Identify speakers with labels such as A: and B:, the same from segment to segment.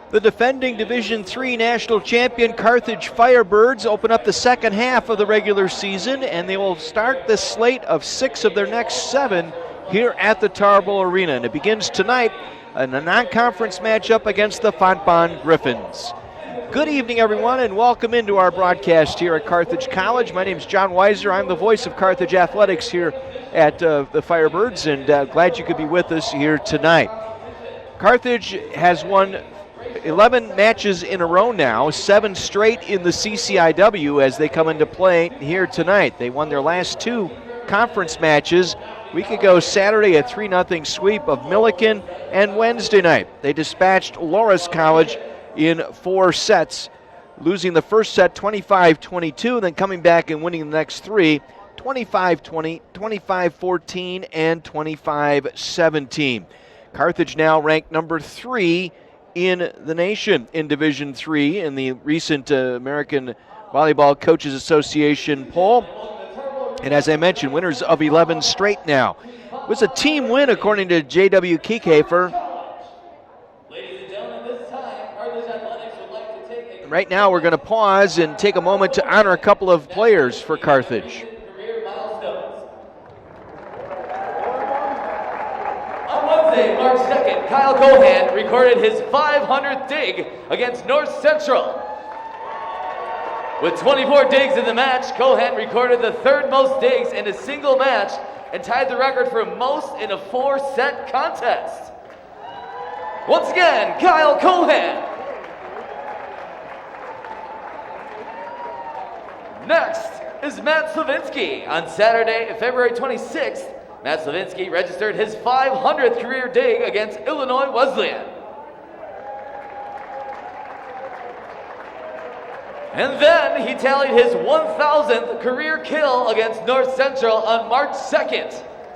A: The defending Division III national champion Carthage Firebirds open up the second half of the regular season, and they will start the slate of 6 of their next 7 here at the Tarble Arena. And it begins tonight in a non-conference matchup against the Fontbonne Griffins. Good evening, everyone, and welcome into our broadcast here at Carthage College. My name is John Weiser. I'm the voice of Carthage Athletics here at the Firebirds, and glad you could be with us here tonight. Carthage has won 11 matches in a row now, 7 straight in the CCIW as they come into play here tonight. They won their last 2 conference matches. A week ago Saturday, a 3-0 sweep of Milliken, and Wednesday night they dispatched Loras College in 4 sets, losing the first set 25-22, then coming back and winning the next 3, 25-20, 25-14, and 25-17. Carthage now ranked number 3 in the nation in Division III in the recent American Volleyball Coaches Association poll. And as I mentioned, winners of 11 straight now. It was a team win according to J.W. Kiekhafer. Right now we're going to pause and take a moment to honor a couple of players for Carthage.
B: March 2nd, Kyle Cohan recorded his 500th dig against North Central. With 24 digs in the match, Cohan recorded the 3rd most digs in a single match and tied the record for most in a 4-set contest. Once again, Kyle Cohan. Next is Matt Slavinsky. On Saturday, February 26th, Matt Slavinsky registered his 500th career dig against Illinois Wesleyan. And then he tallied his 1,000th career kill against North Central on March 2nd.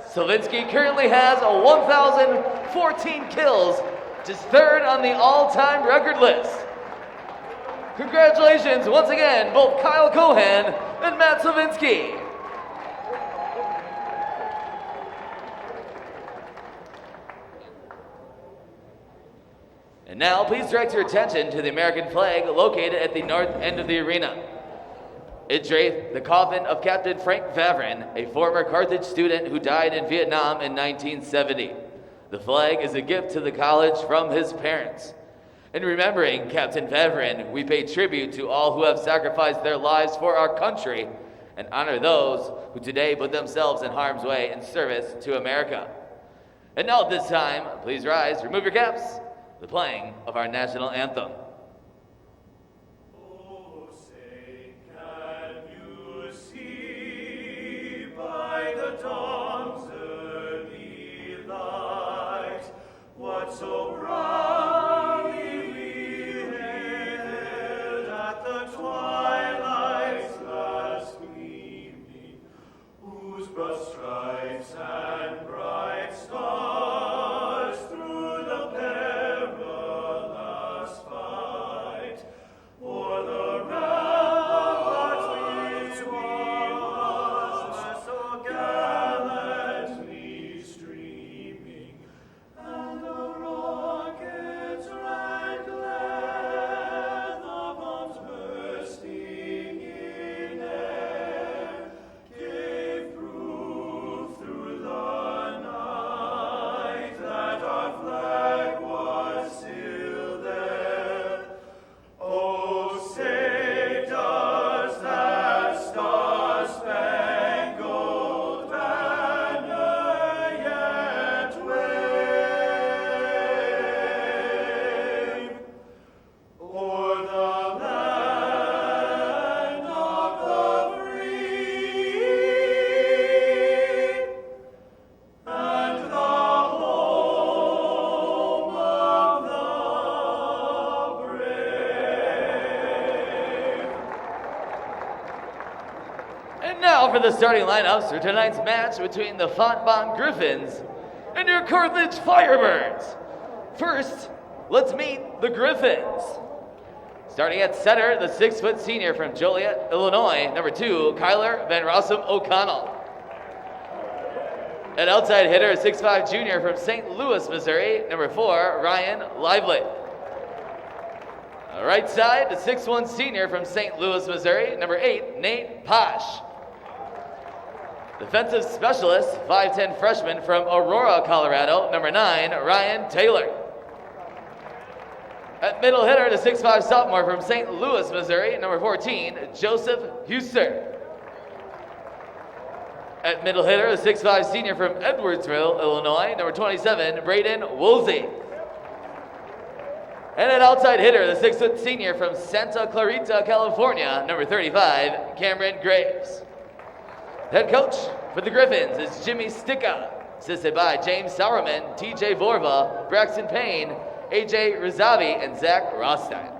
B: Slavinsky currently has 1,014 kills, just 3rd on the all-time record list. Congratulations once again, both Kyle Cohan and Matt Slavinsky. And now, please direct your attention to the American flag located at the north end of the arena. It draped the coffin of Captain Frank Vavrin, a former Carthage student who died in Vietnam in 1970. The flag is a gift to the college from his parents. In remembering Captain Vavrin, we pay tribute to all who have sacrificed their lives for our country and honor those who today put themselves in harm's way in service to America. And now at this time, please rise, remove your caps, the playing of our national anthem.
C: Oh, say, can you see by the dawn's early light what so proudly we hailed at the twilight's last gleaming, whose broad stripes and bright stars through the
B: For the starting lineups for tonight's match between the Fontbonne Griffins and your Carthage Firebirds. First, let's meet the Griffins. Starting at center, the 6-foot senior from Joliet, Illinois, number 2, Kyler Van Rossum O'Connell. At outside hitter, 6'5" junior from St. Louis, Missouri, number 4, Ryan Lively. Right side, the 6'1 senior from St. Louis, Missouri, number 8, Nate Posh. Defensive specialist, 5'10 freshman from Aurora, Colorado, number 9, Ryan Taylor. At middle hitter, the 6'5 sophomore from St. Louis, Missouri, number 14, Joseph Huster. At middle hitter, the 6'5 senior from Edwardsville, Illinois, number 27, Braden Woolsey. And an outside hitter, the 6' senior from Santa Clarita, California, number 35, Cameron Graves. Head coach for the Griffins is Jimmy Sticka, assisted by James Sauerman, TJ Vorva, Braxton Payne, AJ Rizavi, and Zach Rostein.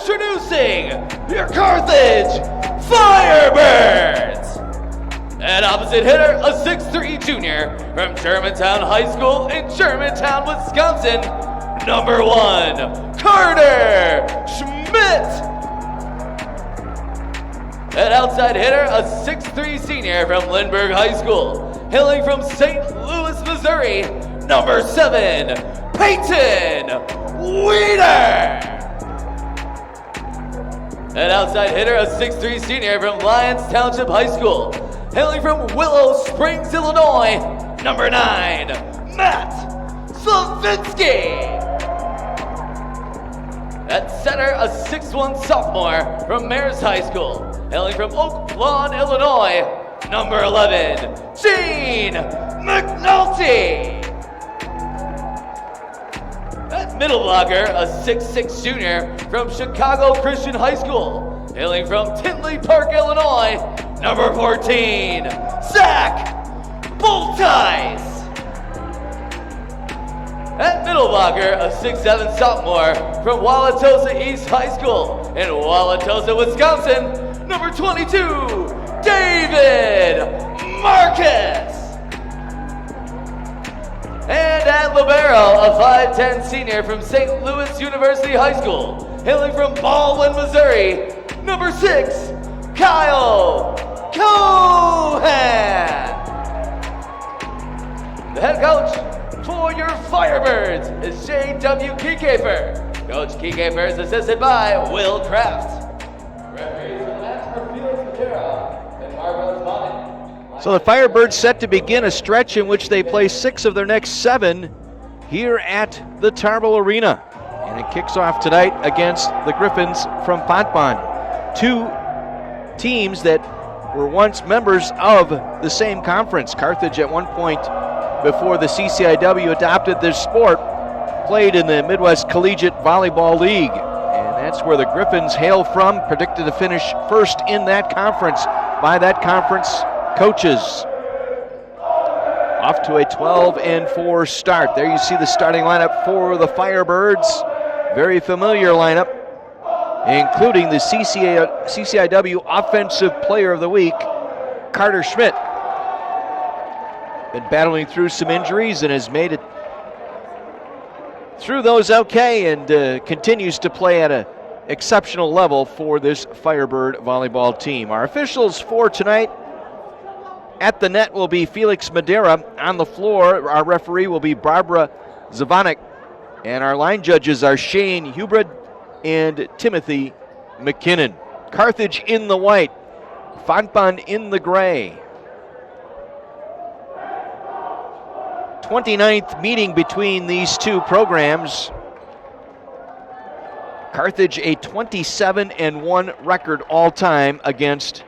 B: Introducing your Carthage Firebirds! At opposite hitter, a 6'3 junior from Germantown High School in Germantown, Wisconsin, number 1, Carter Schmidt! At outside hitter, a 6'3 senior from Lindbergh High School, hailing from St. Louis, Missouri, number 7, Peyton Weeder! An outside hitter, a 6'3 senior from Lyons Township High School, hailing from Willow Springs, Illinois, number 9, Matt Slavinsky. At center, a 6'1 sophomore from Mares High School, hailing from Oak Lawn, Illinois, number 11, Gene McNulty. At middle blocker, a 6'6 junior from Chicago Christian High School, hailing from Tinley Park, Illinois, number 14, Zach Boltice. At middle blocker, a 6'7 sophomore from Wauwatosa East High School in Wauwatosa, Wisconsin, number 22, David Marcus. And at libero, a 5'10 senior from St. Louis University High School, hailing from Baldwin, Missouri, number 6, Kyle Cohan. The head coach for your Firebirds is J.W. Kiekefer. Coach Kiekefer is assisted by Will Kraft. Referees for the match are Felix Matera and Marvin Bonnet.
A: So the Firebirds set to begin a stretch in which they play 6 of their next 7 here at the Tarble Arena. And it kicks off tonight against the Griffins from Fontbonne. 2 teams that were once members of the same conference. Carthage at one point before the CCIW adopted this sport played in the Midwest Collegiate Volleyball League. And that's where the Griffins hail from, predicted to finish first in that conference by that conference coaches. Off to a 12-4 start. There you see the starting lineup for the Firebirds. Very familiar lineup, including the CCIW Offensive Player of the Week, Carter Schmidt. Been battling through some injuries and has made it through those okay and continues to play at an exceptional level for this Firebird volleyball team. Our officials for tonight: at the net will be Felix Madera. On the floor, our referee will be Barbara Zavanek. And our line judges are Shane Hubred and Timothy McKinnon. Carthage in the white, Fontbonne in the gray. 29th meeting between these two programs. Carthage a 27-1 record all-time against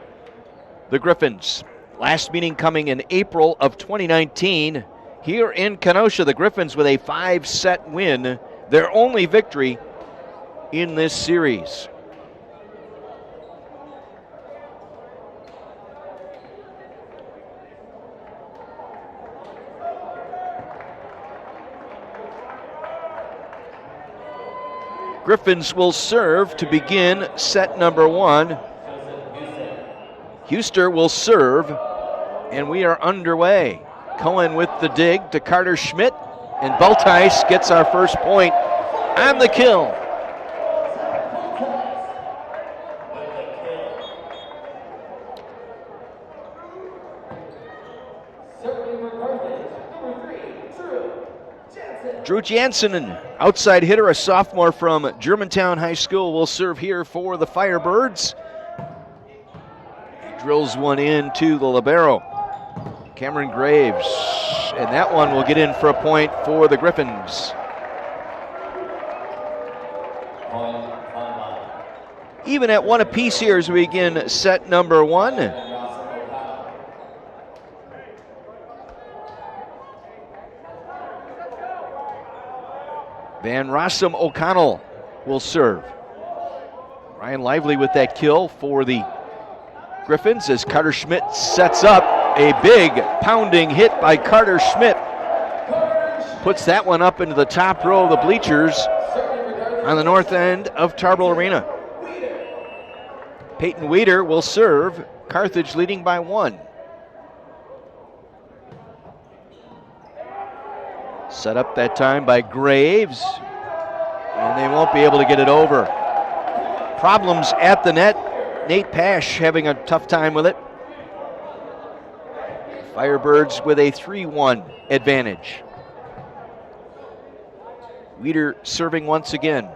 A: the Griffins. Last meeting coming in April of 2019 here in Kenosha. The Griffins with a 5-set win, their only victory in this series. Griffins will serve to begin set number 1. Huster will serve, and we are underway. Cohen with the dig to Carter Schmidt, and Bultice gets our first point on the kill. Drew Jansen, an outside hitter, a sophomore from Germantown High School, will serve here for the Firebirds. He drills one into the libero, Cameron Graves, and that one will get in for a point for the Griffins. Even at 1 apiece here as we begin set number 1. Van Rossum O'Connell will serve. Ryan Lively with that kill for the Griffins as Carter Schmidt sets up a big pounding hit by Carter Schmidt. Puts that one up into the top row of the bleachers on the north end of Tarble Arena. Peyton Weeder will serve. Carthage leading by 1. Set up that time by Graves, and they won't be able to get it over. Problems at the net. Nate Pash having a tough time with it. Firebirds with a 3-1 advantage. Weeder serving once again.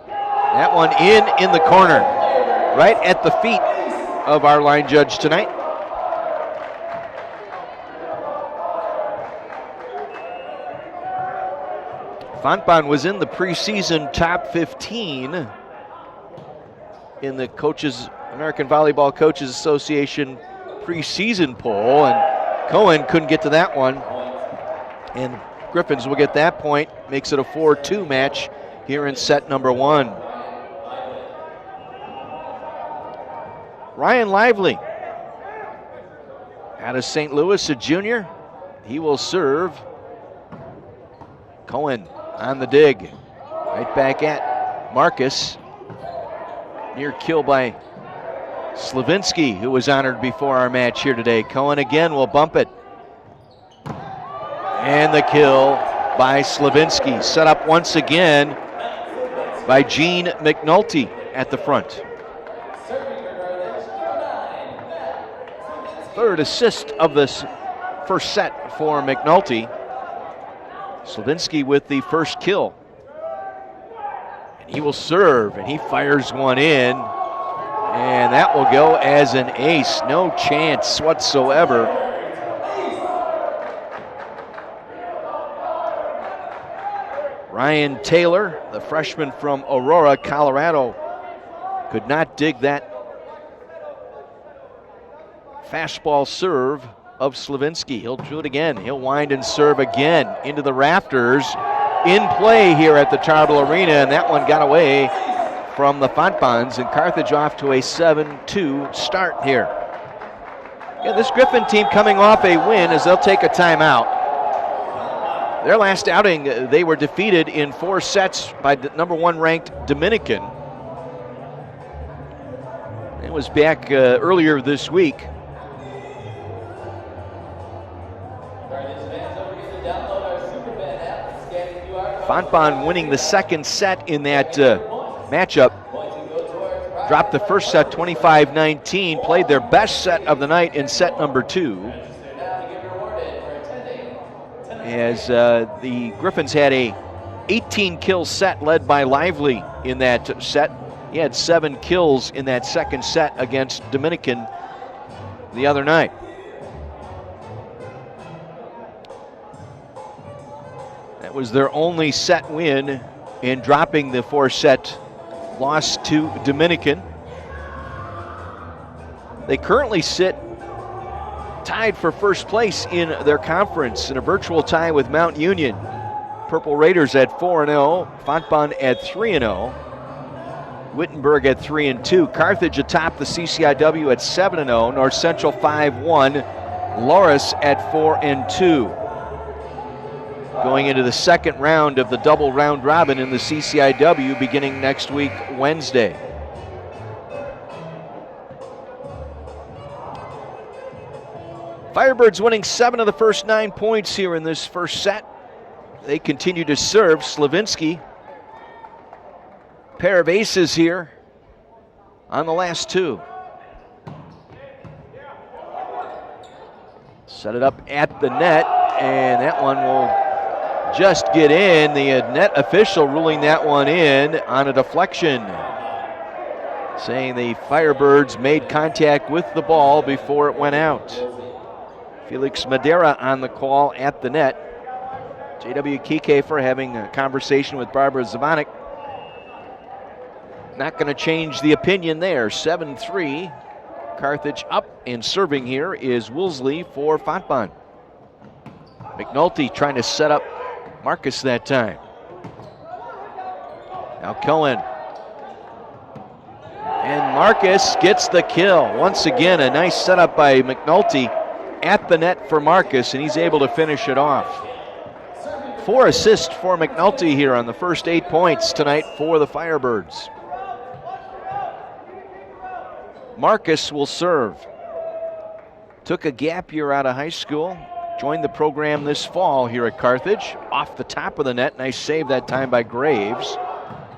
A: That one in the corner, right at the feet of our line judge tonight. Fontbonne was in the preseason top 15 in the American Volleyball Coaches Association preseason poll, and Cohen couldn't get to that one. And Griffins will get that point, makes it a 4-2 match here in set number 1. Ryan Lively out of St. Louis, a junior. He will serve. Cohen on the dig. Right back at Marcus. Near kill by Slavinsky, who was honored before our match here today. Cohen again will bump it. And the kill by Slavinsky. Set up once again by Gene McNulty at the front. Third assist of this first set for McNulty. Slavinsky with the first kill. And he will serve, and he fires one in. And that will go as an ace. No chance whatsoever. Ryan Taylor, the freshman from Aurora, Colorado, could not dig that fastball serve of Slavinsky. He'll do it again. He'll wind and serve again into the rafters. In play here at the Tarble Arena, and that one got away from the Fontbonnes, and Carthage off to a 7-2 start here. Yeah, this Griffin team coming off a win as they'll take a timeout. Their last outing, they were defeated in 4 sets by the number 1 ranked Dominican. It was back earlier this week. Fontbonne winning the second set in that matchup. Dropped the first set 25-19, played their best set of the night in set number 2. As the Griffins had a 18-kill set led by Lively in that set. He had 7 kills in that second set against Dominican the other night. That was their only set win in dropping the 4-set loss to Dominican. They currently sit tied for first place in their conference in a virtual tie with Mount Union. Purple Raiders at 4-0, Fontbonne at 3-0, Wittenberg at 3-2, Carthage atop the CCIW at 7-0, North Central 5-1, Loris at 4-2. going into the second round of the double round robin in the CCIW beginning next week, Wednesday. Firebirds winning 7 of the first 9 points here in this first set. They continue to serve. Slavinsky, pair of aces here on the last 2. Set it up at the net, and that one will just get in. The net official ruling that one in on a deflection, saying the Firebirds made contact with the ball before it went out. Felix Madera on the call at the net. J.W. Kiekefer having a conversation with Barbara Zavanek. Not going to change the opinion there. 7-3. Carthage up, and serving here is Woolsey for Fontbonne. McNulty trying to set up Marcus that time. Now Cohen. And Marcus gets the kill. Once again, a nice setup by McNulty at the net for Marcus, and he's able to finish it off. 4 assists for McNulty here on the first 8 points tonight for the Firebirds. Marcus will serve. Took a gap year out of high school, joined the program this fall here at Carthage. Off the top of the net, nice save that time by Graves.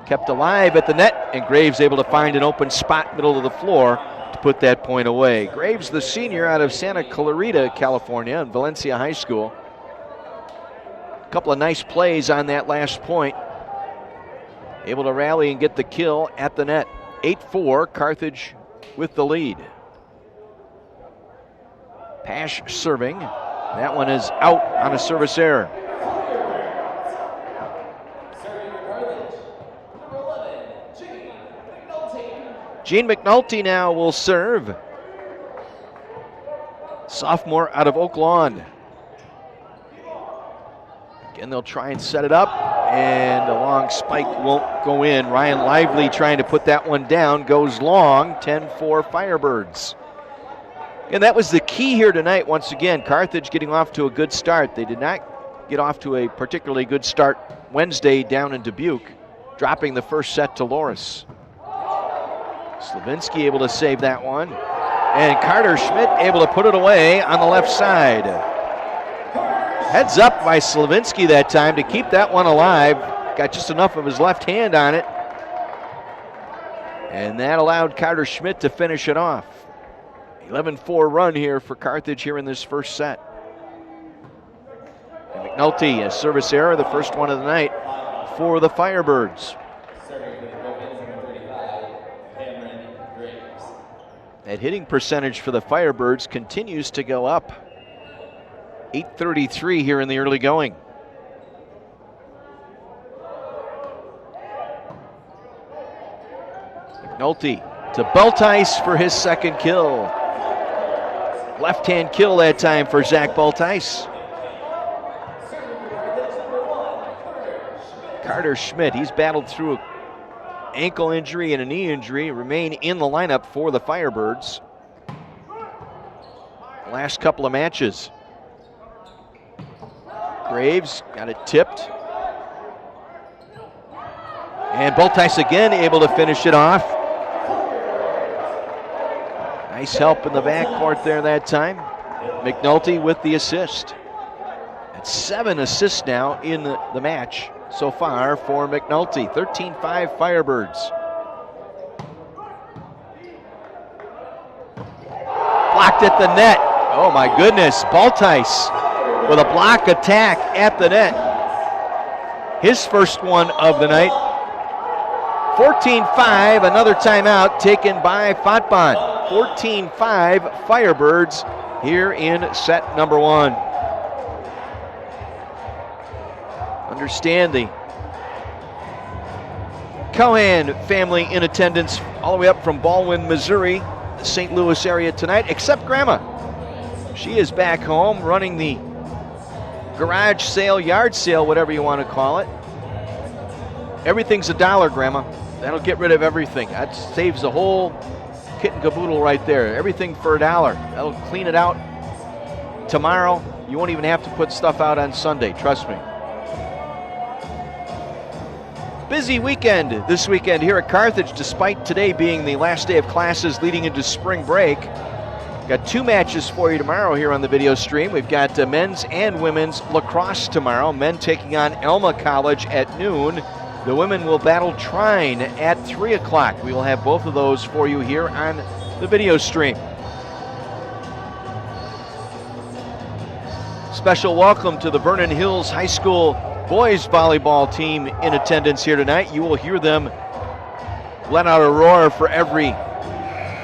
A: Kept alive at the net, and Graves able to find an open spot middle of the floor to put that point away. Graves, the senior out of Santa Clarita, California, and Valencia High School. A couple of nice plays on that last point. Able to rally and get the kill at the net. 8-4, Carthage with the lead. Pash serving. That one is out on a service error. Gene McNulty now will serve. Sophomore out of Oak Lawn. Again, they'll try and set it up, and a long spike won't go in. Ryan Lively trying to put that one down, goes long. 10-4 Firebirds. And that was the key here tonight. Once again, Carthage getting off to a good start. They did not get off to a particularly good start Wednesday down in Dubuque, dropping the first set to Loris. Slavinsky able to save that one. And Carter Schmidt able to put it away on the left side. Heads up by Slavinsky that time to keep that one alive. Got just enough of his left hand on it. And that allowed Carter Schmidt to finish it off. 11-4 run here for Carthage here in this first set. And McNulty, a service error, the first one of the night for the Firebirds. That hitting percentage for the Firebirds continues to go up. 8:33 here in the early going. McNulty to Bultice for his second kill. Left-hand kill that time for Zach Bultice. Carter Schmidt, he's battled through an ankle injury and a knee injury, remain in the lineup for the Firebirds. Last couple of matches. Graves got it tipped. And Bultice again able to finish it off. Nice help in the backcourt there that time. McNulty with the assist. That's 7 assists now in the match so far for McNulty. 13-5 Firebirds. Blocked at the net. Oh my goodness, Bultice with a block attack at the net. His first one of the night. 14-5, another timeout taken by Fontbonne. 14-5 Firebirds here in set number 1. Understand the Cohan family in attendance all the way up from Baldwin, Missouri, the St. Louis area tonight, except Grandma. She is back home running the garage sale, yard sale, whatever you want to call it. Everything's $1, Grandma. That'll get rid of everything. That saves the whole kit and caboodle right there. Everything for $1. That'll clean it out tomorrow. You won't even have to put stuff out on Sunday, trust me. Busy weekend this weekend here at Carthage, despite today being the last day of classes leading into spring break. Got 2 matches for you tomorrow here on the video stream. We've got men's and women's lacrosse tomorrow. Men taking on Alma College at noon. The women will battle Trine at 3 o'clock. We will have both of those for you here on the video stream. Special welcome to the Vernon Hills High School boys volleyball team in attendance here tonight. You will hear them let out a roar for every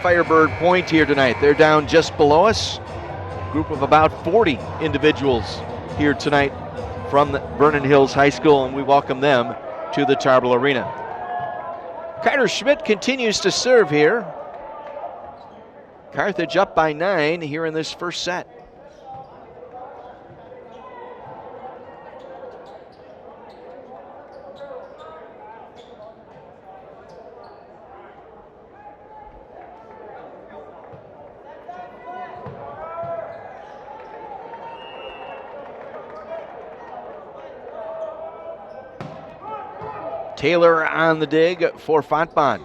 A: Firebird point here tonight. They're down just below us. Group of about 40 individuals here tonight from the Vernon Hills High School, and we welcome them to the Tarble Arena. Carter Schmidt continues to serve here. Carthage up by 9 here in this first set. Taylor on the dig for Fontbonne.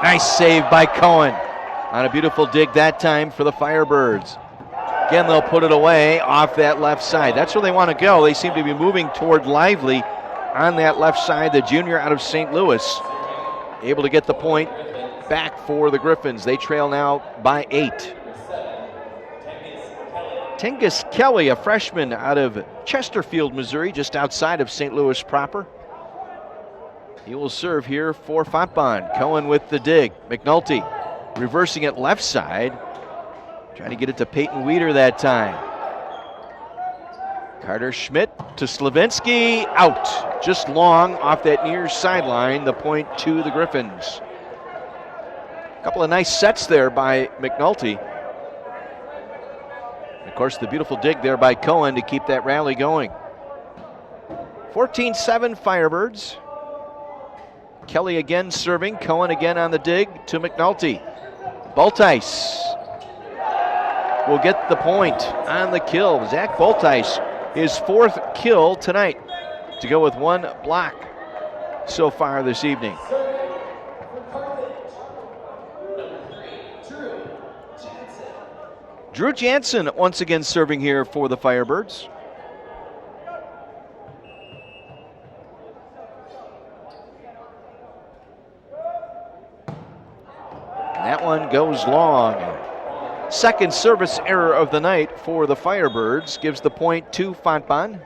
A: Nice save by Cohen on a beautiful dig that time for the Firebirds. Again, they'll put it away off that left side. That's where they want to go. They seem to be moving toward Lively on that left side. The junior out of St. Louis able to get the point back for the Griffins. They trail now by 8. Tengus Kelly, a freshman out of Chesterfield, Missouri, just outside of St. Louis proper. He will serve here for Fontbonne. Cohen with the dig. McNulty reversing it left side. Trying to get it to Peyton Weeder that time. Carter Schmidt to Slavinsky. Out. Just long off that near sideline. The point to the Griffins. A couple of nice sets there by McNulty. Of course, the beautiful dig there by Cohen to keep that rally going. 14-7 Firebirds. Kelly again serving. Cohen again on the dig to McNulty. Bultice will get the point on the kill. Zach Bultice, his 4th kill tonight, to go with 1 block so far this evening. Drew Jansen once again serving here for the Firebirds. That one goes long. Second service error of the night for the Firebirds gives the point to Fontbonne.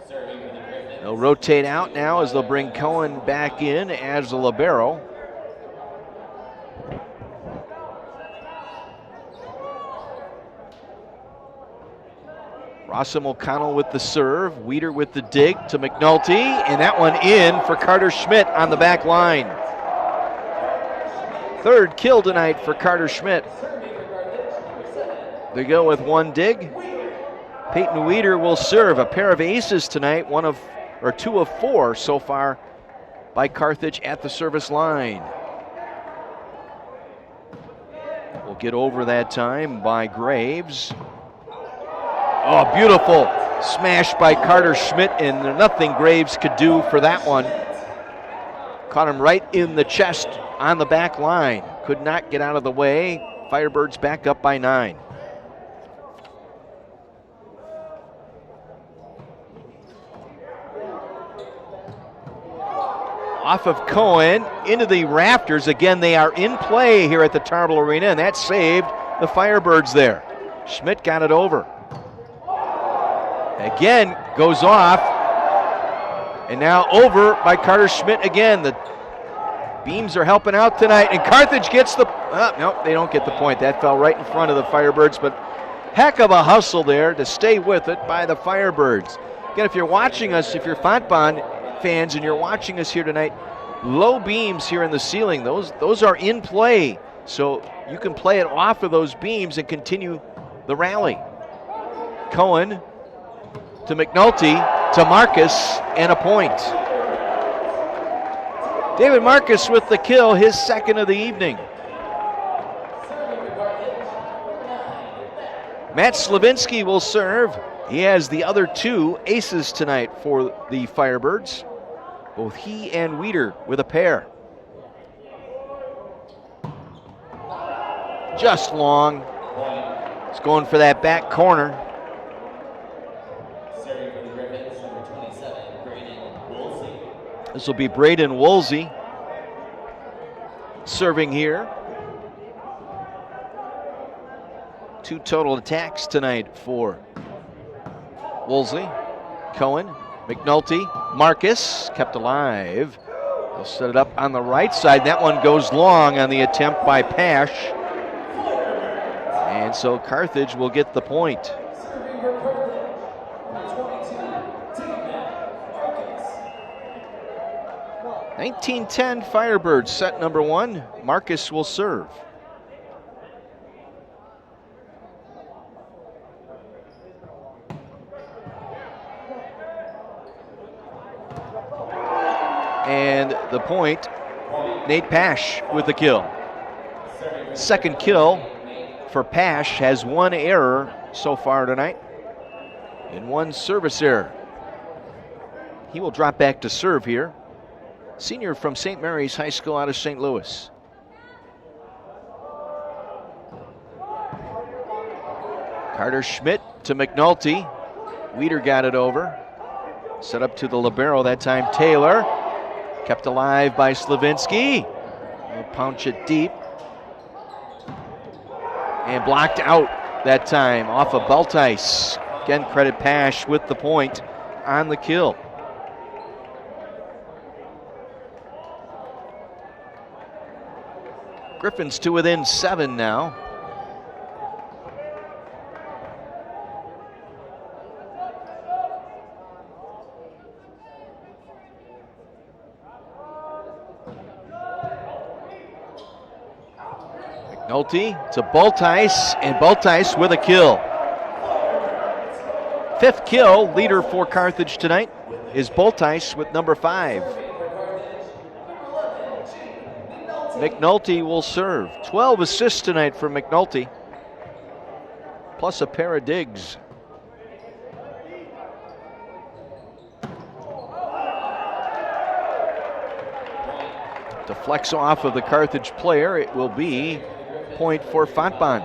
A: They'll rotate out now as they'll bring Cohen back in as the libero. Rossum O'Connell with the serve. Weeder with the dig to McNulty, and that one in for Carter Schmidt on the back line. 3rd kill tonight for Carter Schmidt. They go with 1 dig. Peyton Weeder will serve. A pair of aces tonight, 2 of 4 so far by Carthage at the service line. We'll get over that time by Graves. Oh, beautiful smash by Carter Schmidt, and nothing Graves could do for that one. Caught him right in the chest on the back line. Could not get out of the way. Firebirds back up by 9. Off of Cohen into the rafters. Again, they are in play here at the Tarble Arena, and that saved the Firebirds there. Schmidt got it over. Again, goes off. And now over by Carter Schmidt again. The beams are helping out tonight, and Carthage gets the, no, they don't get the point. That fell right in front of the Firebirds, but heck of a hustle there to stay with it by the Firebirds. Again, if you're watching us, if you're Fontbonne fans and you're watching us here tonight, low beams here in the ceiling, those are in play. So you can play it off of those beams and continue the rally. Cohen to McNulty to Marcus, and a point. David Marcus with the kill, his 2nd of the evening. Matt Slavinsky will serve. He has the other 2 aces tonight for the Firebirds. Both he and Weider with a pair. Just long. It's going for that back corner. This will be Braden Woolsey serving here. 2 total attacks tonight for Woolsey. Cohen, McNulty, Marcus kept alive. They'll set it up on the right side. That one goes long on the attempt by Pash. And so Carthage will get the point. (19-10) Firebirds, set number 1. Marcus will serve. And the point, Nate Pash with the kill. Second kill for Pash, has 1 error so far tonight and 1 service error. He will drop back to serve here. Senior from St. Mary's High School out of St. Louis. Carter Schmidt to McNulty. Weider got it over. Set up to the libero, that time Taylor. Kept alive by Slavinsky. He'll punch it deep. And blocked out that time off of Beltice. Again, credit Pash with the point on the kill. Griffins to within 7 now. McNulty to Beltice, and Beltice with a kill. 5th kill, leader for Carthage tonight is Beltice with number 5. McNulty will serve. 12 assists tonight for McNulty, plus a pair of digs. To flex off of the Carthage player, it will be point for Fontbonne.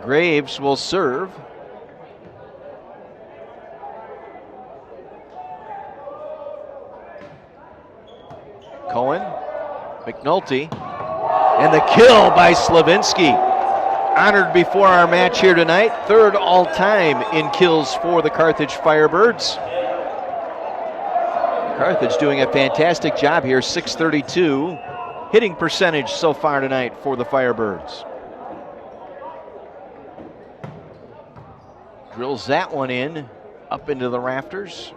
A: Graves will serve. Cohen, McNulty, and the kill by Slavinsky. Honored before our match here tonight. 3rd all-time in kills for the Carthage Firebirds. Carthage doing a fantastic job here, .632 hitting percentage so far tonight for the Firebirds. Drills that one in, up into the rafters.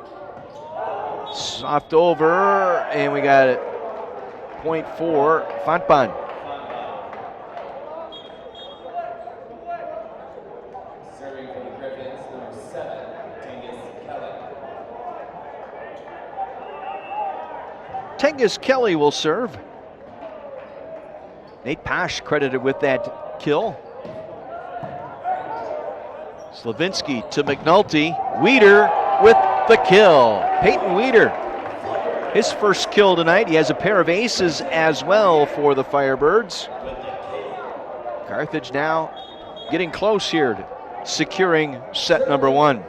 A: Soft over, and we got it. Point for Fontbonne.
D: Serving for the Griffins, number 7,
A: Tengus Kelly will serve. Nate Pash credited with that kill. Slavinsky to McNulty. Weider with the kill. Peyton Weider, his first kill tonight. He has a pair of aces as well for the Firebirds. Carthage now getting close here to securing set number 1.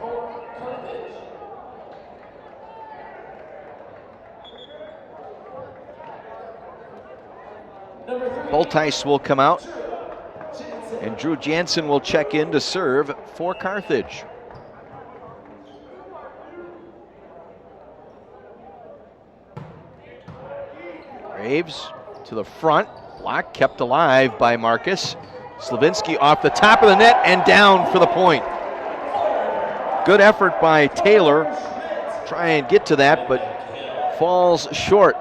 A: Beltice will come out, and Drew Jansen will check in to serve for Carthage. Graves to the front, block kept alive by Marcus. Slavinsky off the top of the net and down for the point. Good effort by Taylor. Try and get to that, but falls short.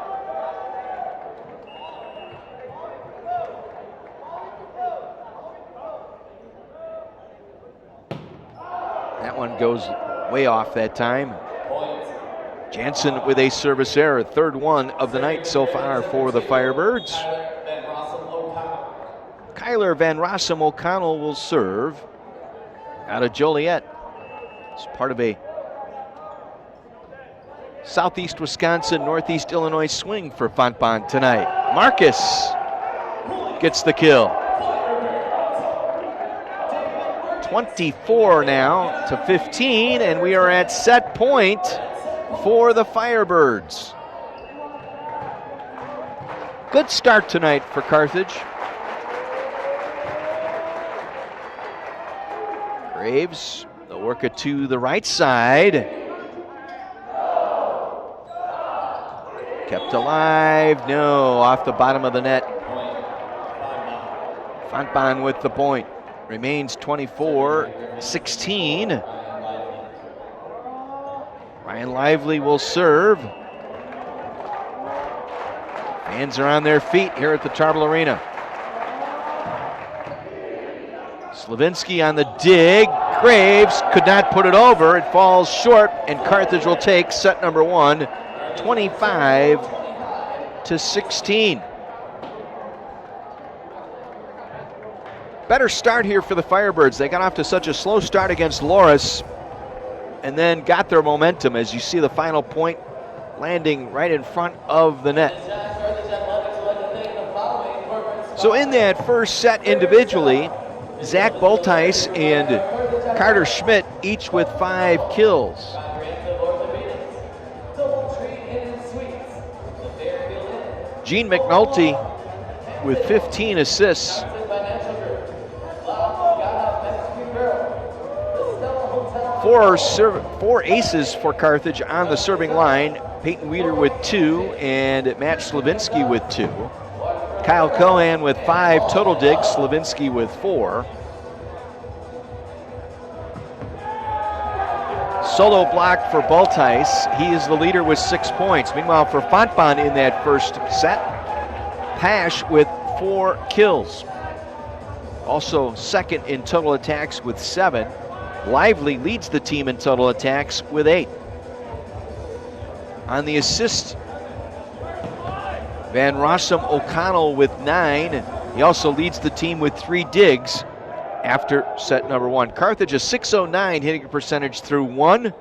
A: That one goes way off that time. Jansen with a service error, 3rd one of the night so far for the Firebirds. Kyler Van Rossum O'Connell will serve out of Joliet. It's part of a Southeast Wisconsin, Northeast Illinois swing for Fontbonne tonight. Marcus gets the kill. 24 now to 15, and we are at set point for the Firebirds. Good start tonight for Carthage. Graves, they'll work it to the right side. Kept alive, no, off the bottom of the net. Fontbonne with the point. Remains 24-16. Ryan Lively will serve. Fans are on their feet here at the Tarble Arena. Slavinsky on the dig. Graves could not put it over. It falls short, and Carthage will take set number one, 25-16. Better start here for the Firebirds. They got off to such a slow start against Loras and then got their momentum, as you see the final point landing right in front of the net. So in that first set individually, Zach Bultice and Carter Schmidt each with 5 kills. Gene McNulty with 15 assists. 4 aces for Carthage on the serving line. Peyton Weeder with 2 and Matt Slavinsky with 2. Kyle Cohan with 5 total digs, Slavinsky with 4. Solo block for Bultice. He is the leader with 6 points. Meanwhile, for Fontbonne in that first set, Pash with 4 kills. Also second in total attacks with 7. Lively leads the team in total attacks with 8. On the assist, Van Rossum O'Connell with 9. He also leads the team with 3 digs after set number 1. Carthage a .609 hitting percentage through 1,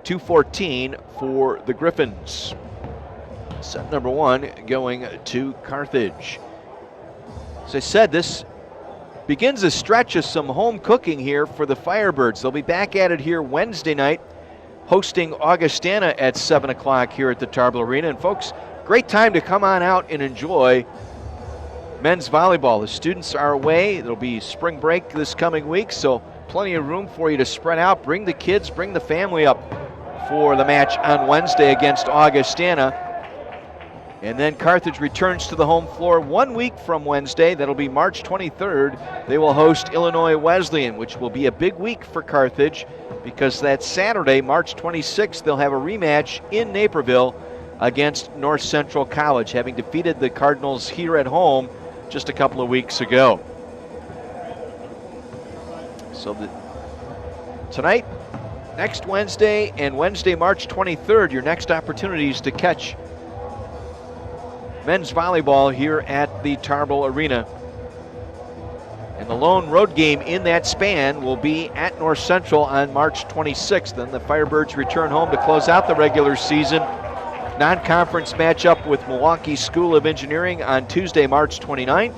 A: 214 for the Griffins. Set number 1 going to Carthage. As I said, this begins a stretch of some home cooking here for the Firebirds. They'll be back at it here Wednesday night, hosting Augustana at 7 o'clock here at the Tarble Arena. And folks, great time to come on out and enjoy men's volleyball. The students are away. There'll be spring break this coming week, so plenty of room for you to spread out. Bring the kids, bring the family up for the match on Wednesday against Augustana. And then Carthage returns to the home floor 1 week from Wednesday. That'll be March 23rd. They will host Illinois Wesleyan, which will be a big week for Carthage because that Saturday, March 26th, they'll have a rematch in Naperville against North Central College, having defeated the Cardinals here at home just a couple of weeks ago. So tonight, next Wednesday, and Wednesday, March 23rd, your next opportunities to catch men's volleyball here at the Tarble Arena. And the lone road game in that span will be at North Central on March 26th. Then the Firebirds return home to close out the regular season. Non-conference matchup with Milwaukee School of Engineering on Tuesday, March 29th.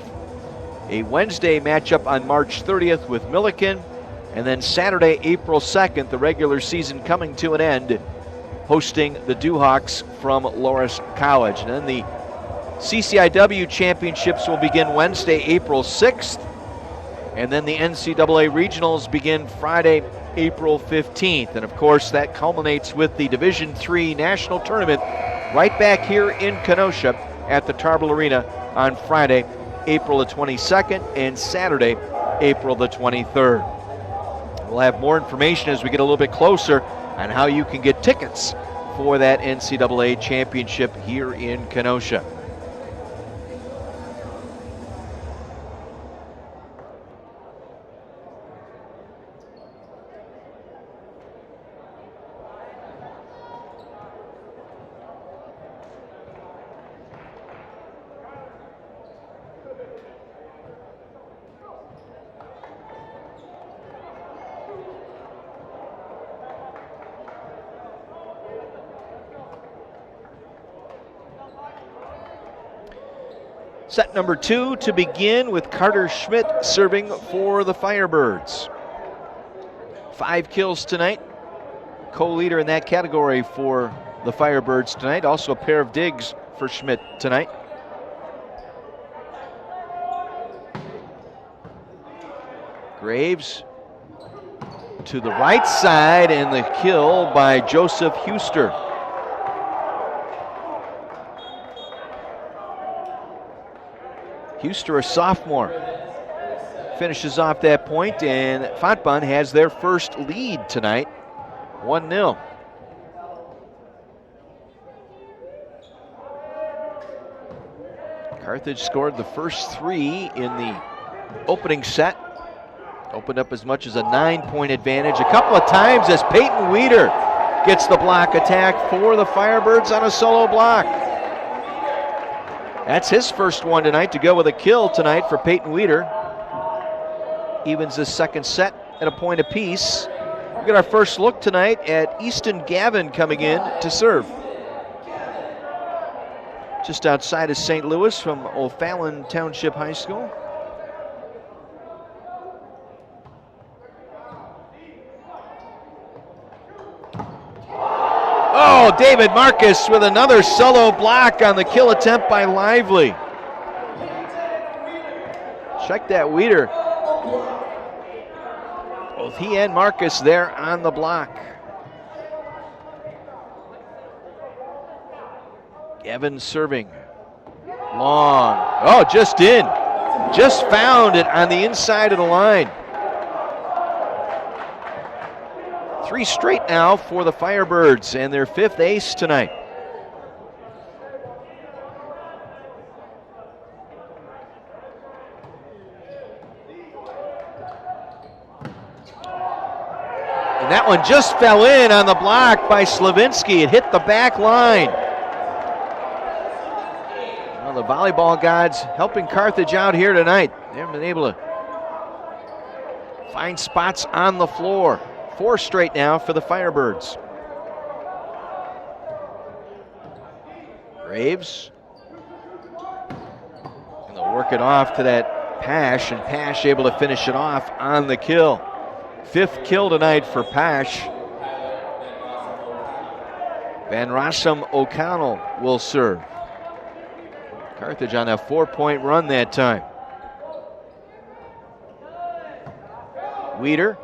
A: A Wednesday matchup on March 30th with Milliken. And then Saturday, April 2nd, the regular season coming to an end, hosting the Dewhawks from Loras College. And then the CCIW championships will begin Wednesday, April 6th. And then the NCAA regionals begin Friday, April 15th. And of course, that culminates with the Division III national tournament right back here in Kenosha at the Tarble Arena on Friday, April the 22nd, and Saturday, April the 23rd. We'll have more information as we get a little bit closer on how you can get tickets for that NCAA championship here in Kenosha. Set number 2 to begin with Carter Schmidt serving for the Firebirds. 5 kills tonight. Co-leader in that category for the Firebirds tonight. Also a pair of digs for Schmidt tonight. Graves to the right side, and the kill by Joseph Huster. Huster, a sophomore, finishes off that point, and Fontbonne has their first lead tonight, 1-0. Carthage scored the first 3 in the opening set. Opened up as much as a 9-point advantage a couple of times as Peyton Weider gets the block attack for the Firebirds on a solo block. That's his first one tonight to go with a kill tonight for Peyton Weider. Evens the second set at a point apiece. We get our first look tonight at Easton Gavin coming in to serve. Just outside of St. Louis from O'Fallon Township High School. Oh, David Marcus with another solo block on the kill attempt by Lively. Check that Weider. Both he and Marcus there on the block. Gavin serving. Long. Oh, just in. Just found it on the inside of the line. 3 straight now for the Firebirds and their 5th ace tonight. And that one just fell in on the block by Slavinsky. It hit the back line. Well, the volleyball gods helping Carthage out here tonight. They haven't been able to find spots on the floor. 4 straight now for the Firebirds. Graves. And they'll work it off to that Pash, and Pash able to finish it off on the kill. 5th kill tonight for Pash. Van Rossum O'Connell will serve. Carthage on a 4-point run that time. Weider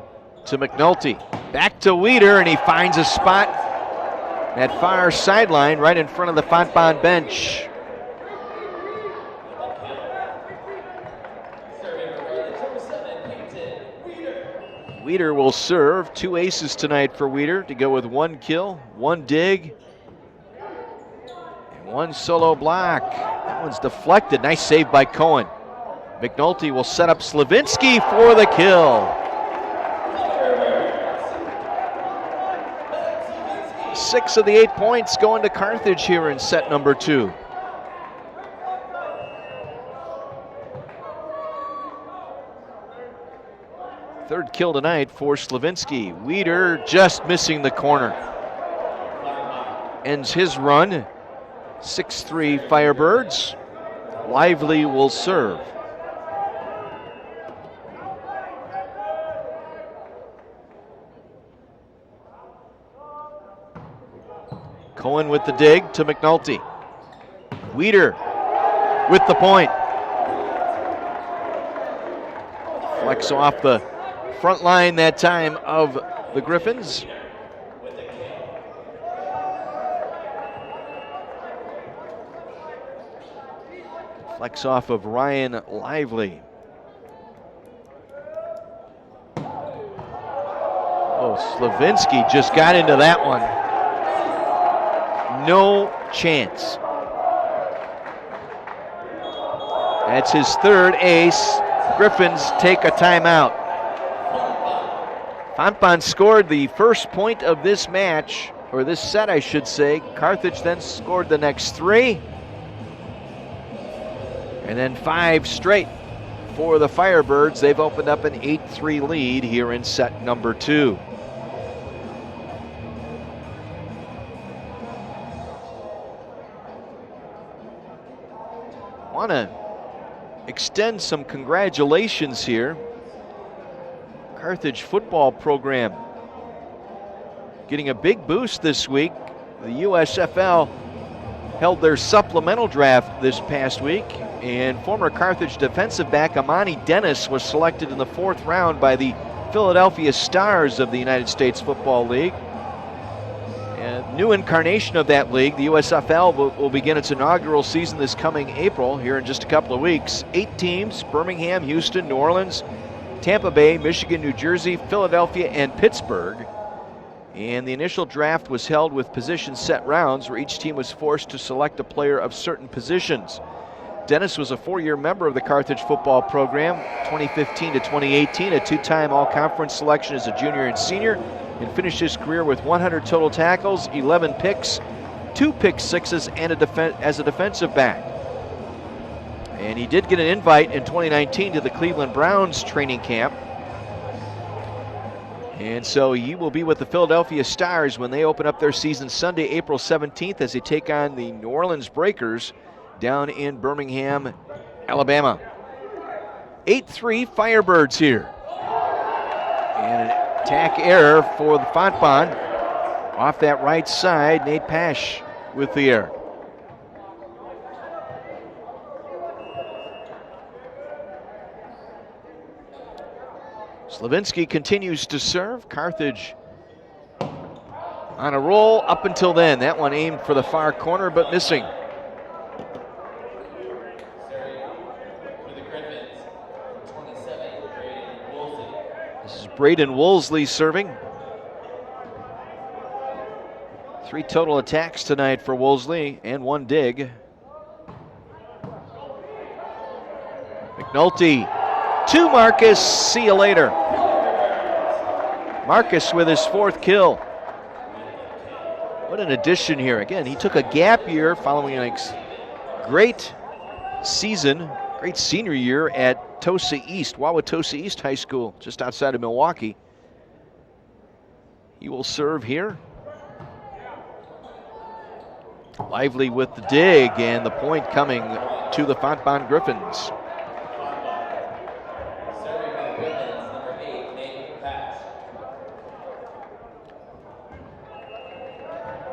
A: to McNulty. Back to Weider, and he finds a spot at far sideline right in front of the Fontbonne bench. Weider will serve. 2 aces tonight for Weider to go with 1 kill, 1 dig, and 1 solo block. That one's deflected. Nice save by Cohen. McNulty will set up Slavinsky for the kill. 6 of the 8 points going to Carthage here in set number 2. Third kill tonight for Slavinsky. Weider just missing the corner. Ends his run. 6-3 Firebirds. Lively will serve. Cohen with the dig to McNulty. Weider with the point. Flex off the front line that time of the Griffins. Flex off of Ryan Lively. Oh, Slavinsky just got into that one. No chance. That's his 3rd ace. Griffins take a timeout. Fontbonne scored the first point of this match, or this set, I should say. Carthage then scored the next 3. And then 5 straight for the Firebirds. They've opened up an 8-3 lead here in set number 2. Want to extend some congratulations here. Carthage football program getting a big boost this week. The USFL held their supplemental draft this past week, and former Carthage defensive back Amani Dennis was selected in the 4th round by the Philadelphia Stars of the United States Football League. A new incarnation of that league, the USFL, will begin its inaugural season this coming April, here in just a couple of weeks. 8 teams: Birmingham, Houston, New Orleans, Tampa Bay, Michigan, New Jersey, Philadelphia, and Pittsburgh. And the initial draft was held with position set rounds where each team was forced to select a player of certain positions. Dennis was a 4-year member of the Carthage football program, 2015 to 2018, a 2-time all-conference selection as a junior and senior, and finished his career with 100 total tackles, 11 picks, 2 pick sixes, and as a defensive back. And he did get an invite in 2019 to the Cleveland Browns training camp. And so he will be with the Philadelphia Stars when they open up their season Sunday, April 17th, as they take on the New Orleans Breakers down in Birmingham, Alabama. 8-3 Firebirds here. And an attack error for the Fontbonne. Off that right side, Nate Pash with the error. Slavinsky continues to serve. Carthage on a roll up until then. That one aimed for the far corner, but missing. This is Braden Woolsey serving. 3 total attacks tonight for Woolsey and 1 dig. McNulty to Marcus, see you later. Marcus with his 4th kill. What an addition here. Again, he took a gap year following a great season, great senior year at Wauwatosa East High School, just outside of Milwaukee. He will serve here. Lively with the dig, and the point coming to the Fontbonne Griffins.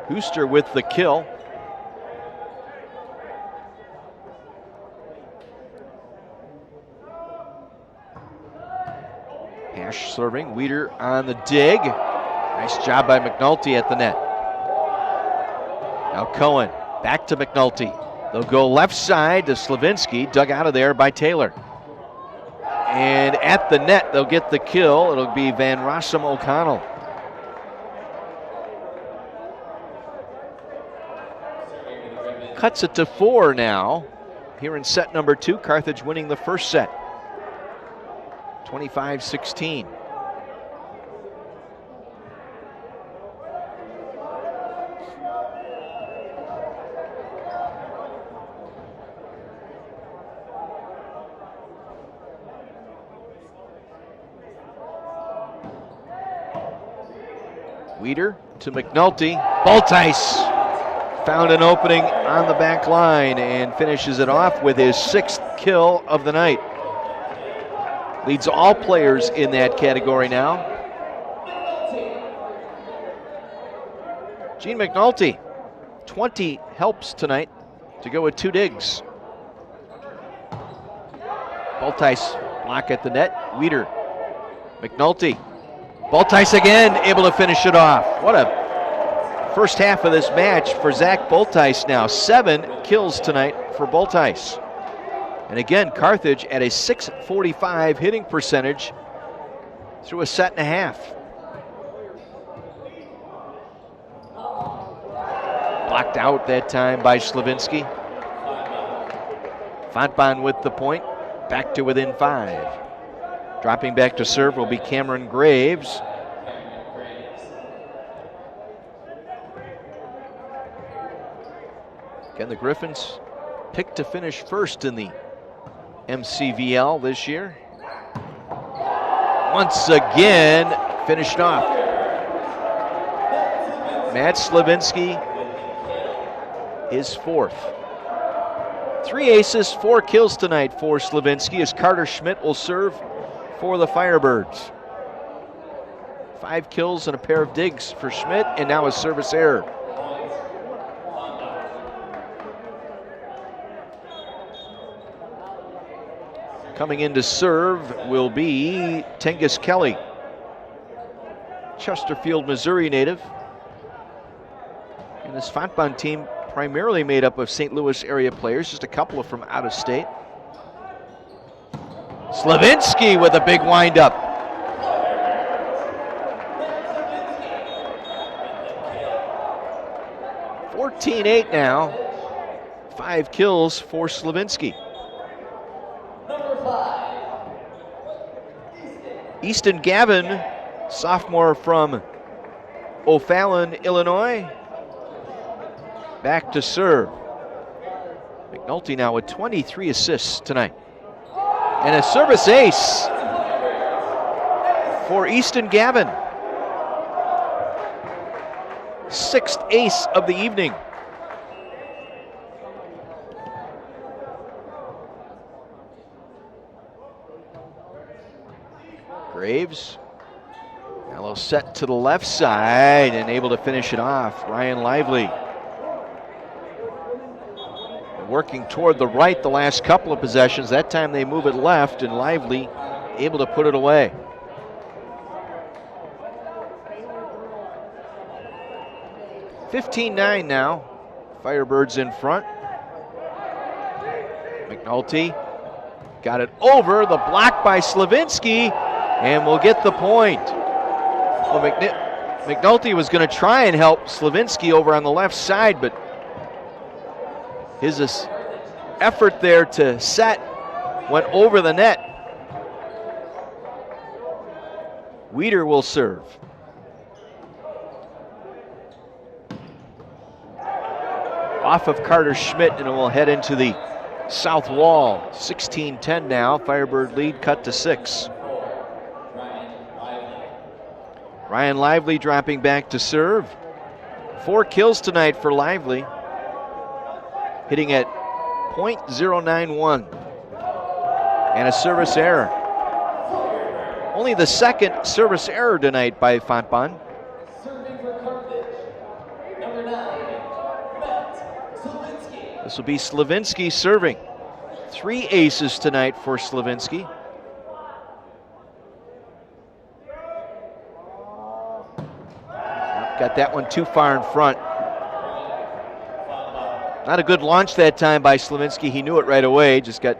A: Hooster with the kill. Pash serving, Weider on the dig. Nice job by McNulty at the net. Now Cohen, back to McNulty. They'll go left side to Slavinsky, dug out of there by Taylor. And at the net, they'll get the kill. It'll be Van Rossum O'Connell. Cuts it to 4 now. Here in set number 2, Carthage winning the first set. 25-16. Weider to McNulty. Baltice found an opening on the back line and finishes it off with his 6th kill of the night. Leads all players in that category now. Gene McNulty, 20 helps tonight to go with 2 digs. Baltice block at the net. Weider, McNulty. Baltice again, able to finish it off. What a first half of this match for Zach Baltice now. 7 kills tonight for Baltice. And again, Carthage at a .645 hitting percentage through a set and a half. Blocked out that time by Slavinsky. Fontbonne with the point, back to within 5. Dropping back to serve will be Cameron Graves. Again, the Griffins picked to finish first in the MCVL this year. Once again, finished off. Matt Slavinsky, his 4th. 3 aces, 4 kills tonight for Slavinsky as Carter Schmidt will serve for the Firebirds. 5 kills and a pair of digs for Schmidt, and now a service error. Coming in to serve will be Tengus Kelly, Chesterfield, Missouri native. And this Fontbonne team primarily made up of St. Louis area players, just a couple from out of state. Slavinsky with a big windup. (14-8) now. 5 kills for Slavinsky. Easton Gavin, sophomore from O'Fallon, Illinois, back to serve. McNulty now with 23 assists tonight. And a service ace for Easton Gavin. 6th ace of the evening. Graves, now set to the left side and able to finish it off. Ryan Lively. Working toward the right the last couple of possessions. That time they move it left, and Lively able to put it away. (15-9) now. Firebirds in front. McNulty got it over, the block by Slavinsky, and will get the point. Well, McNulty was going to try and help Slavinsky over on the left side, but his effort there to set went over the net. Weider will serve. Off of Carter Schmidt, and it will head into the south wall. 16-10 now. Firebird lead cut to 6. Ryan Lively dropping back to serve. 4 kills tonight for Lively, hitting at .091. And a service error. Only the 2nd service error tonight by Fontbonne.
D: Serving for Carthage, number 9, Slavinsky.
A: This will be Slavinsky serving. 3 aces tonight for Slavinsky. Got that one too far in front. Not a good launch that time by Slavinsky. He knew it right away. Just got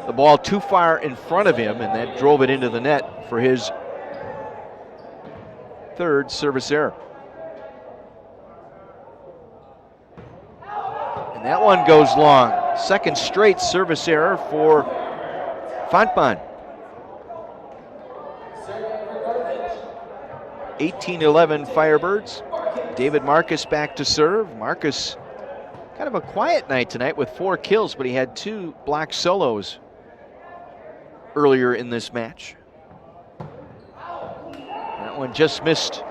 A: the ball too far in front of him, and that drove it into the net for his 3rd service error. And that one goes long. 2nd straight service error for Fontbonne. 18-11 Firebirds. David Marcus back to serve. Marcus, kind of a quiet night tonight with 4 kills, but he had 2 block solos earlier in this match. That one just missed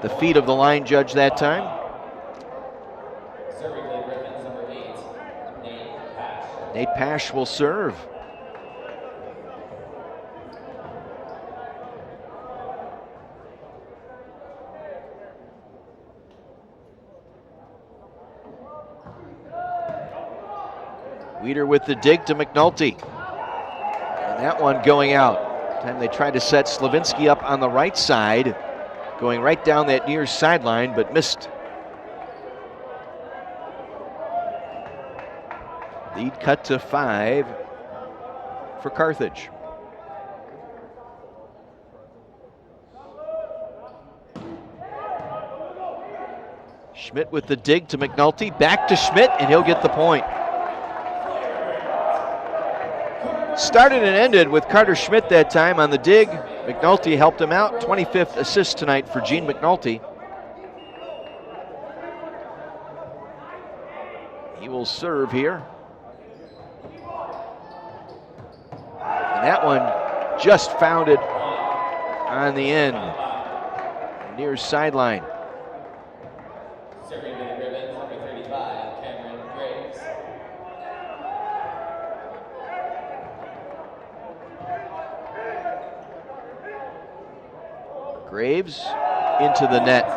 A: the feet of the line judge that time.
D: Serving for the Griffins, number 8, Nate Pash.
A: Nate Pash will serve. Weider with the dig to McNulty. And that one going out. Time they tried to set Slavinsky up on the right side, going right down that near sideline, but missed. Lead cut to 5 for Carthage. Schmidt with the dig to McNulty. Back to Schmidt, and he'll get the point. Started and ended with Carter Schmidt that time on the dig. McNulty helped him out. 25th assist tonight for Gene McNulty. He will serve here. And that one just found it on the end, near sideline.
D: Serving for the Griffins, number 35, Cameron Graves.
A: Graves into the net.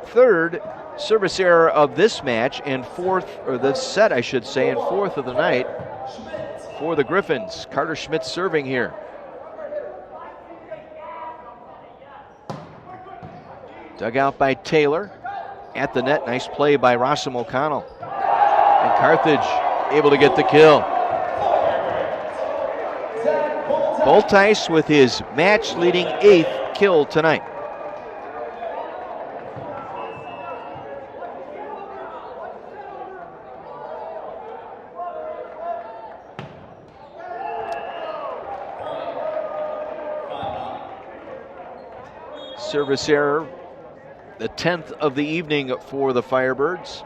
A: Third service error of this match and fourth, or this set I should say, and fourth of the night for the Griffins. Carter Schmidt serving here. Dug out by Taylor. At the net, nice play by Rossum O'Connell. And Carthage able to get the kill. Boltice with his match-leading 8th kill tonight. Service error, the 10th of the evening for the Firebirds.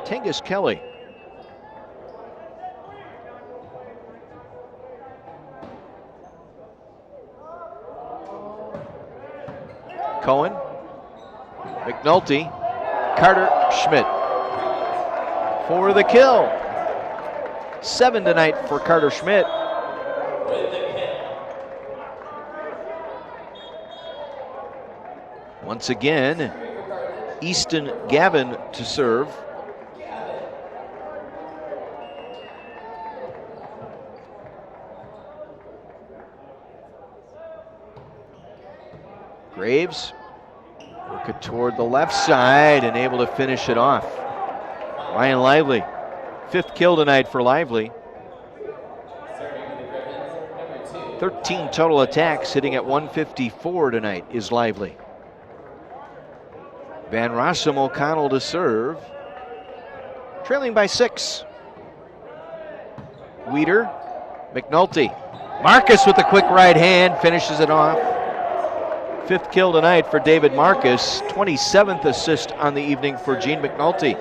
A: Tengus Kelly. Cohen, McNulty, Carter Schmidt for the kill. 7 tonight for Carter Schmidt. Once again, Easton Gavin to serve. Graves work it toward the left side and able to finish it off. Ryan Lively, 5th kill tonight for Lively. 13 total attacks, hitting at 154 tonight is Lively. Van Rossum O'Connell to serve. Trailing by 6. Weeder, McNulty. Marcus with a quick right hand, finishes it off. 5th kill tonight for David Marcus. 27th assist on the evening for Gene McNulty.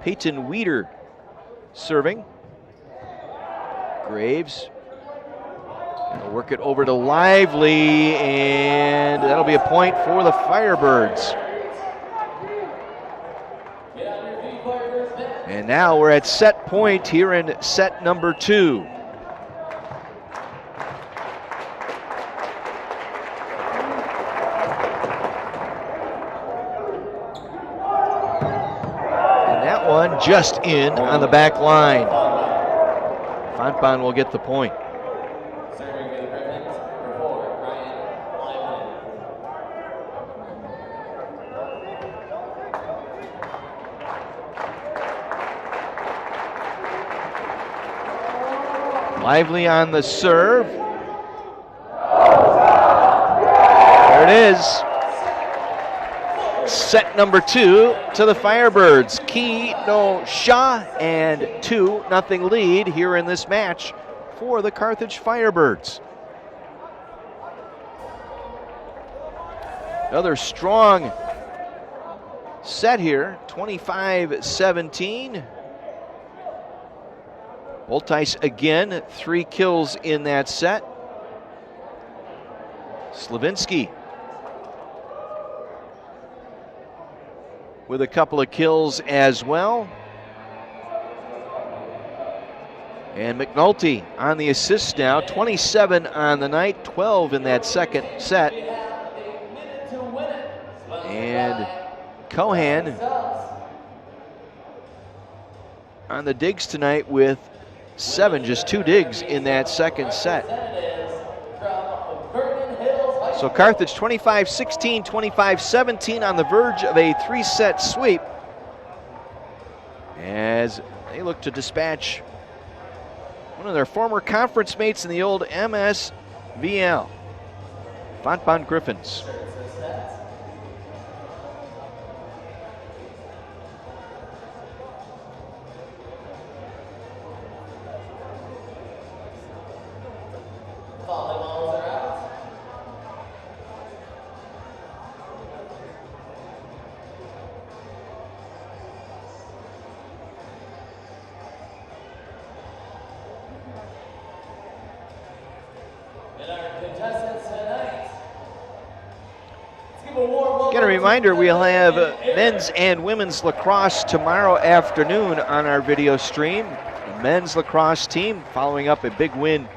A: Peyton Weeder serving. Graves. Gonna work it over to Lively, and that'll be a point for the Firebirds. And now we're at set point here in set number 2. And that one just in on the back line. Fontbonne will get the point. Lively on the serve. There it is. Set number 2 to the Firebirds. Kenosha, and 2-0 lead here in this match for the Carthage Firebirds. Another strong set here, 25-17. Boltice again, 3 kills in that set. Slavinsky with a couple of kills as well. And McNulty on the assist now, 27 on the night, 12 in that second set. And Cohan on the digs tonight with 7, just 2 digs in that second set. So Carthage 25-16, 25-17 on the verge of a 3-set sweep as they look to dispatch one of their former conference mates in the old MSVL, Fontbonne Griffins. And a reminder, we'll have men's and women's lacrosse tomorrow afternoon on our video stream. The men's lacrosse team following up a big win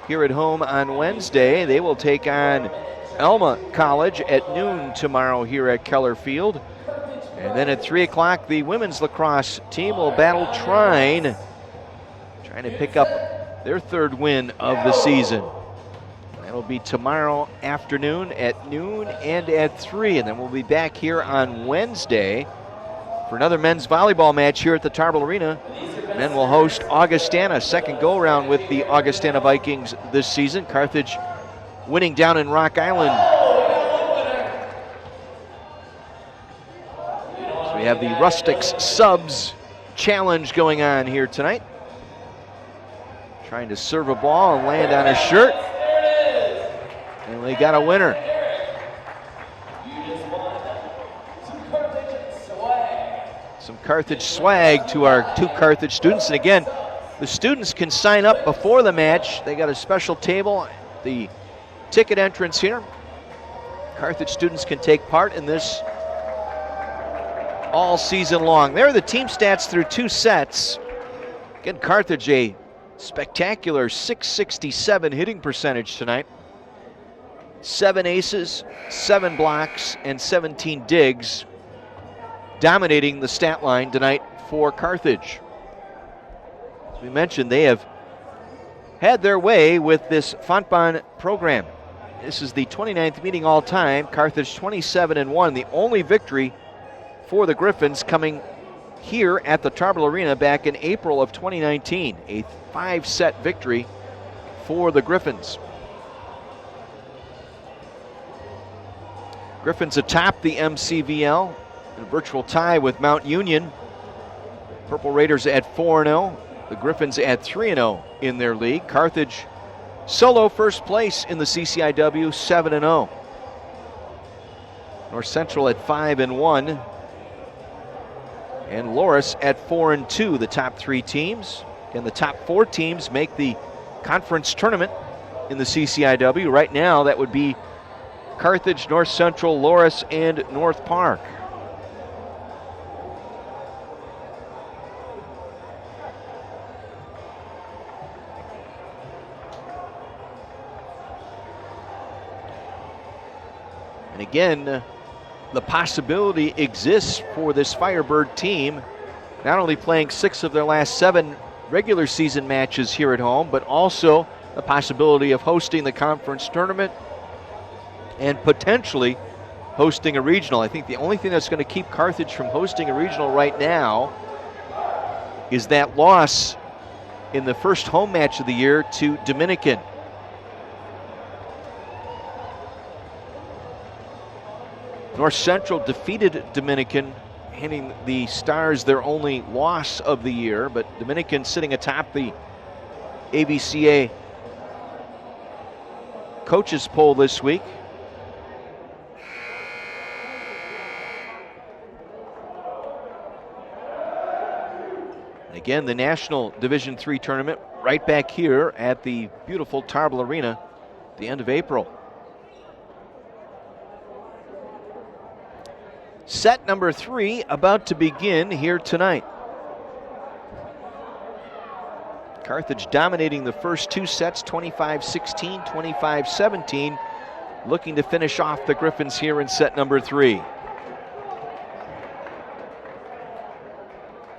A: here at home on Wednesday. They will take on Alma College at noon tomorrow here at Keller Field. And then at 3 o'clock, the women's lacrosse team will battle Trine, trying to pick up their third win of the season. That'll be tomorrow afternoon at noon and at 3. And then we'll be back here on Wednesday for another men's volleyball match here at the Tarble Arena. Men will host Augustana, second go-around with the Augustana Vikings this season. Carthage winning down in Rock Island. So we have the Rustics Subs Challenge going on here tonight. Trying to serve a ball and land on a shirt. And they got a winner. Some Carthage swag to our 2 Carthage students. And again, the students can sign up before the match. They got a special table at the ticket entrance here. Carthage students can take part in this all season long. There are the team stats through 2 sets. Again, Carthage a spectacular .667 hitting percentage tonight. 7 aces, 7 blocks, and 17 digs, dominating the stat line tonight for Carthage. As we mentioned, they have had their way with this Fontbonne program. This is the 29th meeting all time. Carthage 27-1, the only victory for the Griffins coming here at the Tarble Arena back in April of 2019. A 5-set victory for the Griffins. Griffins atop the MCVL in a virtual tie with Mount Union. Purple Raiders at 4-0. The Griffins at 3-0 in their league. Carthage solo first place in the CCIW, 7-0. North Central at 5-1. And Loris at 4-2, the top 3 teams. And the top 4 teams make the conference tournament in the CCIW. Right now, that would be Carthage, North Central, Loris, and North Park. And again, the possibility exists for this Firebird team, not only playing 6 of their last 7 regular season matches here at home, but also the possibility of hosting the conference tournament and potentially hosting a regional. I think the only thing that's going to keep Carthage from hosting a regional right now is that loss in the first home match of the year to Dominican. North Central defeated Dominican, handing the Stars their only loss of the year, but Dominican sitting atop the AVCA coaches poll this week. Again, the National Division III tournament right back here at the beautiful Tarble Arena at the end of April. Set number 3 about to begin here tonight. Carthage dominating the first 2 sets, 25-16, 25-17, looking to finish off the Griffins here in set number 3.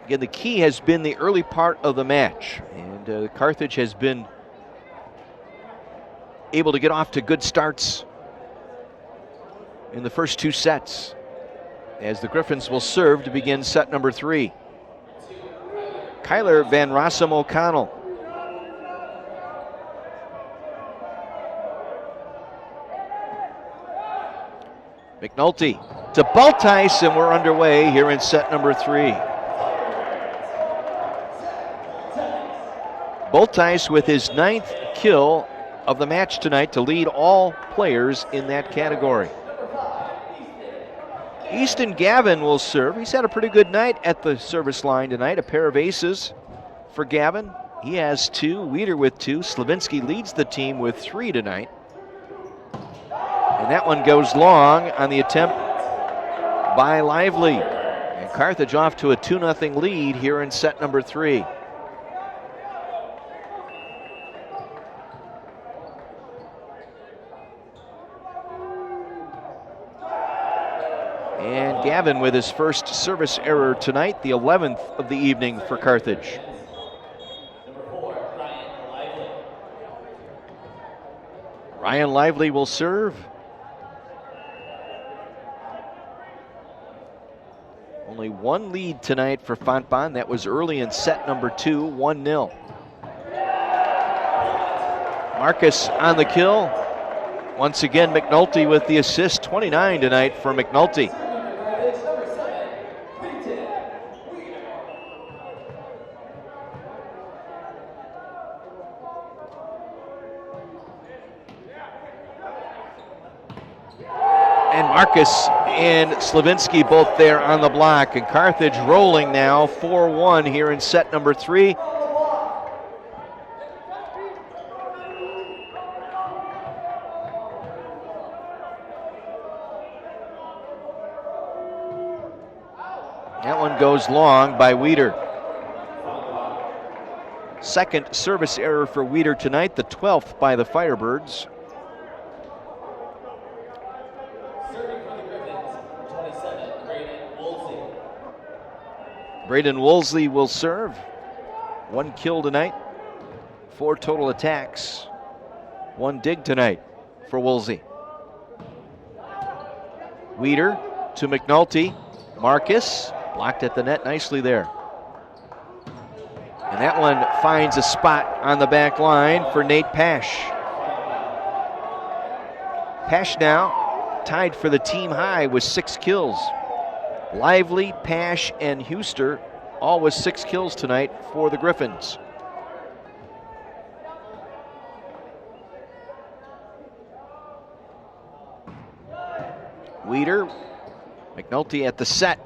A: Again, the key has been the early part of the match, and Carthage has been able to get off to good starts in the first 2 sets, as the Griffins will serve to begin set number 3. Kyler Van Rossum O'Connell. McNulty to Baltice, and we're underway here in set number 3. Baltice with his 9th kill of the match tonight to lead all players in that category. Easton Gavin will serve. He's had a pretty good night at the service line tonight. A pair of aces for Gavin. He has 2, Weeder with 2. Slavinsky leads the team with 3 tonight. And that one goes long on the attempt by Lively. And Carthage off to a 2-0 lead here in set number 3. And Gavin with his first service error tonight, the 11th of the evening for Carthage. Ryan Lively will serve. Only one lead tonight for Fontbonne. That was early in set number 2, 1-0. Marcus on the kill. Once again, McNulty with the assist. 29 tonight for McNulty. And Marcus and Slavinsky both there on the block. And Carthage rolling now 4-1 here in set number 3. That one goes long by Weider. Second service error for Weider tonight, the 12th by the Firebirds. Braden Woolsey will serve. 1 kill tonight, 4 total attacks, 1 dig tonight for Woolsey. Weider to McNulty. Marcus blocked at the net nicely there. And that one finds a spot on the back line for Nate Pash. Pash now tied for the team high with 6 kills. Lively, Pash, and Huster all with 6 kills tonight for the Griffins. Weider, McNulty at the set,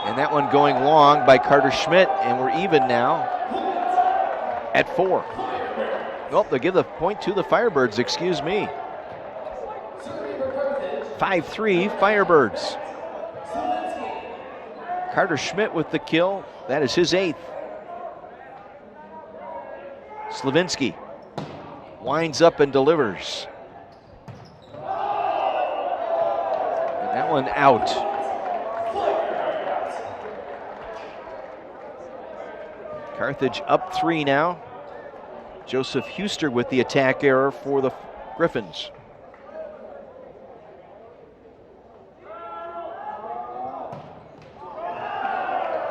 A: and that one going long by Carter Schmidt, and we're even now at 4. Well, they'll give the point to the Firebirds, excuse me. 5-3 Firebirds. Carter Schmidt with the kill. That is his 8th. Slavinsky winds up and delivers. And that one out. Carthage up 3 now. Joseph Huster with the attack error for the Griffins.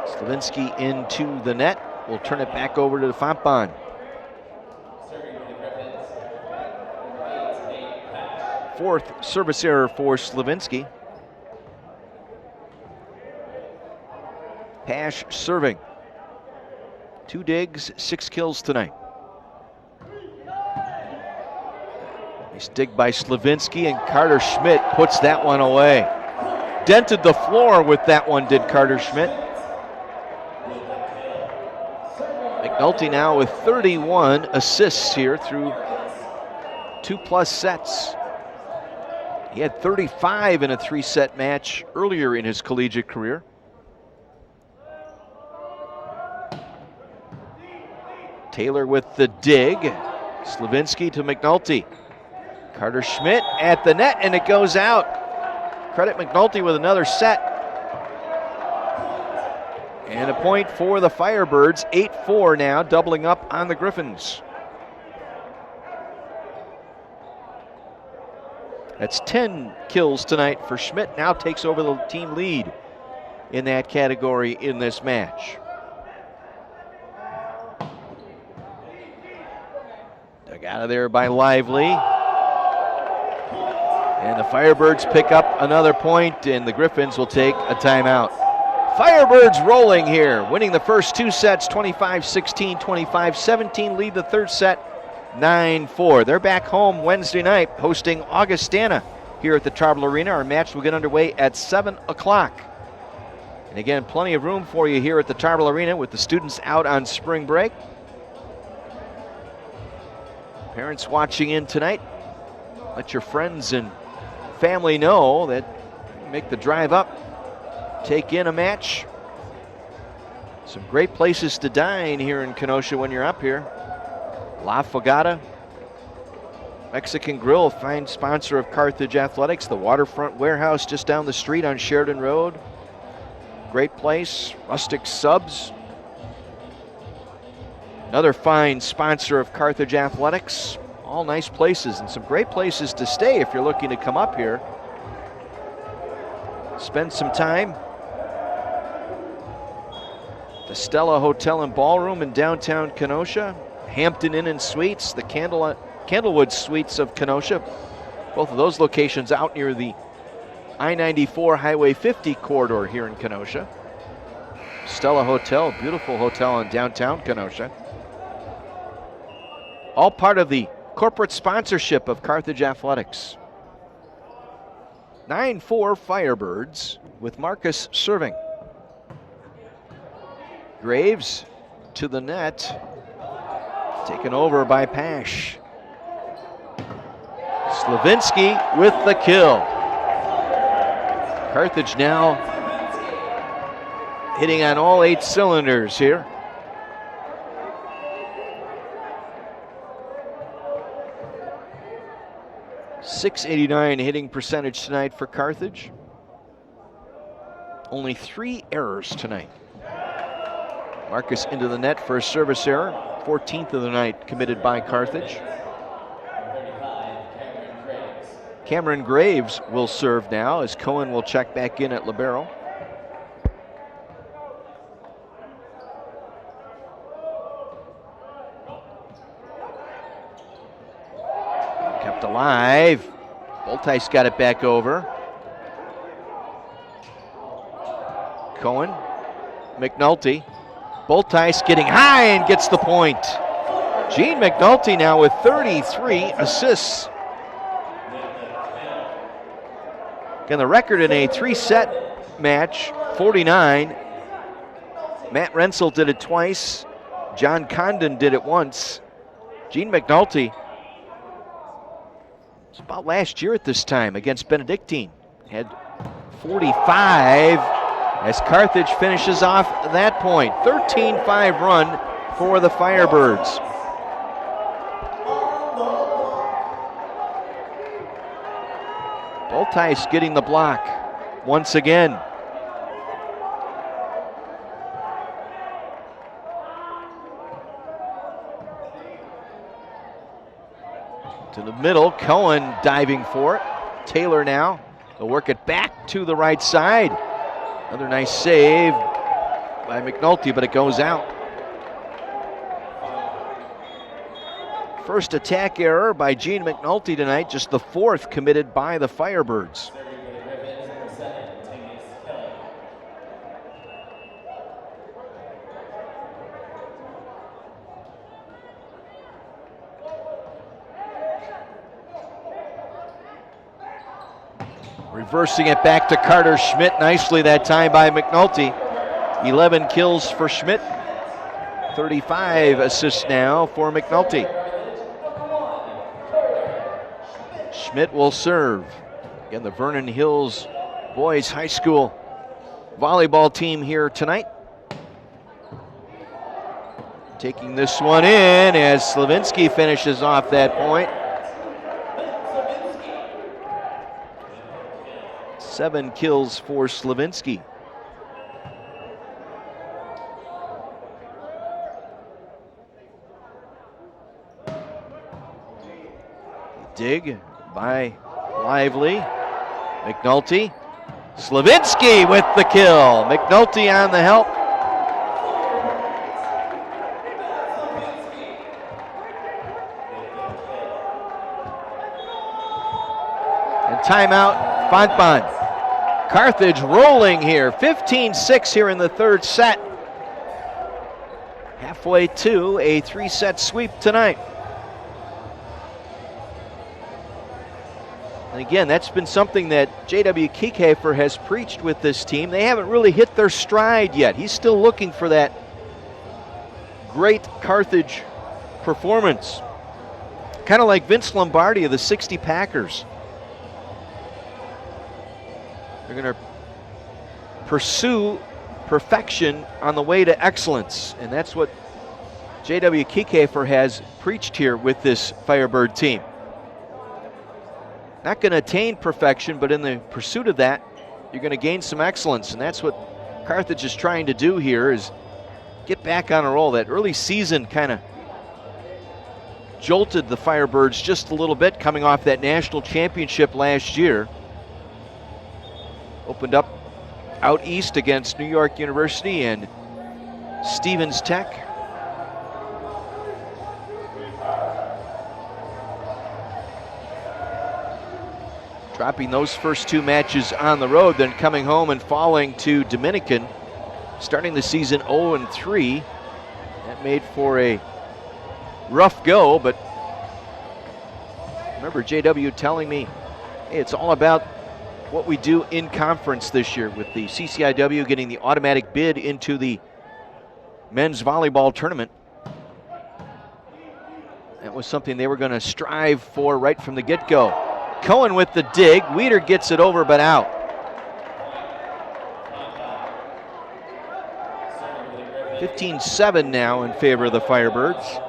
A: Slavinsky into the net. We'll turn it back over to the Fontbonne. Fourth service error for Slavinsky. Pash serving. 2 digs, 6 kills tonight. Nice dig by Slavinsky, and Carter Schmidt puts that one away. Dented the floor with that one, did Carter Schmidt. McNulty now with 31 assists here through 2+ sets. He had 35 in a 3-set match earlier in his collegiate career. Taylor with the dig. Slavinsky to McNulty. Carter Schmidt at the net, and it goes out. Credit McNulty with another set. And a point for the Firebirds, 8-4 now, doubling up on the Griffins. That's 10 kills tonight for Schmidt, now takes over the team lead in that category in this match. Dug out of there by Lively. And the Firebirds pick up another point, and the Griffins will take a timeout. Firebirds rolling here, winning the first 2 sets, 25-16, 25-17, lead the third set, 9-4. They're back home Wednesday night, hosting Augustana here at the Tarble Arena. Our match will get underway at 7 o'clock. And again, plenty of room for you here at the Tarble Arena with the students out on spring break. Parents watching in tonight, let your friends and family know that you make the drive up take in a match. Some great places to dine here in Kenosha when you're up here. La Fogata Mexican Grill, fine sponsor of Carthage Athletics. The Waterfront Warehouse just down the street on Sheridan Road. Great place. Rustic Subs, another fine sponsor of Carthage Athletics. All nice places and some great places to stay if you're looking to come up here. Spend some time. The Stella Hotel and Ballroom in downtown Kenosha. Hampton Inn and Suites, the Candlewood Suites of Kenosha. Both of those locations out near the I-94 Highway 50 corridor here in Kenosha. Stella Hotel, beautiful hotel in downtown Kenosha. All part of the corporate sponsorship of Carthage Athletics. 9-4 Firebirds with Marcus serving. Graves to the net. Taken over by Pash. Slavinsky with the kill. Carthage now hitting on all 8 cylinders here. .689 hitting percentage tonight for Carthage. Only 3 errors tonight. Marcus into the net for a service error. 14th of the night committed by Carthage. Cameron Graves will serve now as Cohen will check back in at libero. Kept alive. Boltice got it back over. Cohen, McNulty. Boltice getting high and gets the point. Gene McNulty now with 33 assists. Again, the record in a 3-set match, 49. Matt Rensel did it twice. John Condon did it once. Gene McNulty, it's about last year at this time against Benedictine, had 45 as Carthage finishes off that point. 13-5 run for the Firebirds. Boltice getting the block once again. To the middle, Cohen diving for it. Taylor now, they'll work it back to the right side. Another nice save by McNulty, but it goes out. First attack error by Gene McNulty tonight, just the 4th committed by the Firebirds. Reversing it back to Carter Schmidt nicely that time by McNulty. 11 kills for Schmidt. 35 assists now for McNulty. Schmidt will serve. Again, the Vernon Hills Boys High School volleyball team here tonight. Taking this one in as Slavinsky finishes off that point. 7 kills for Slavinsky. Dig by Lively. McNulty. Slavinsky with the kill. McNulty on the help. And timeout, Fontbonne. Carthage rolling here, 15-6 here in the 3rd set. Halfway to a 3-set sweep tonight. And again, that's been something that J.W. Kiekhaefer has preached with this team. They haven't really hit their stride yet. He's still looking for that great Carthage performance. Kind of like Vince Lombardi of the 60 Packers. They're going to pursue perfection on the way to excellence. And that's what J.W. Kiekefer has preached here with this Firebird team. Not going to attain perfection, but in the pursuit of that, you're going to gain some excellence. And that's what Carthage is trying to do here, is get back on a roll. That early season kind of jolted the Firebirds just a little bit, coming off that national championship last year. Opened up out east against New York University and Stevens Tech. Dropping those first two matches on the road, then coming home and falling to Dominican, starting the season 0-3. That made for a rough go, but remember JW telling me, hey, it's all about what we do in conference this year, with the CCIW getting the automatic bid into the men's volleyball tournament. That was something they were going to strive for right from the get-go. Cohen with the dig. Weider gets it over but out. (15-7) now in favor of the Firebirds.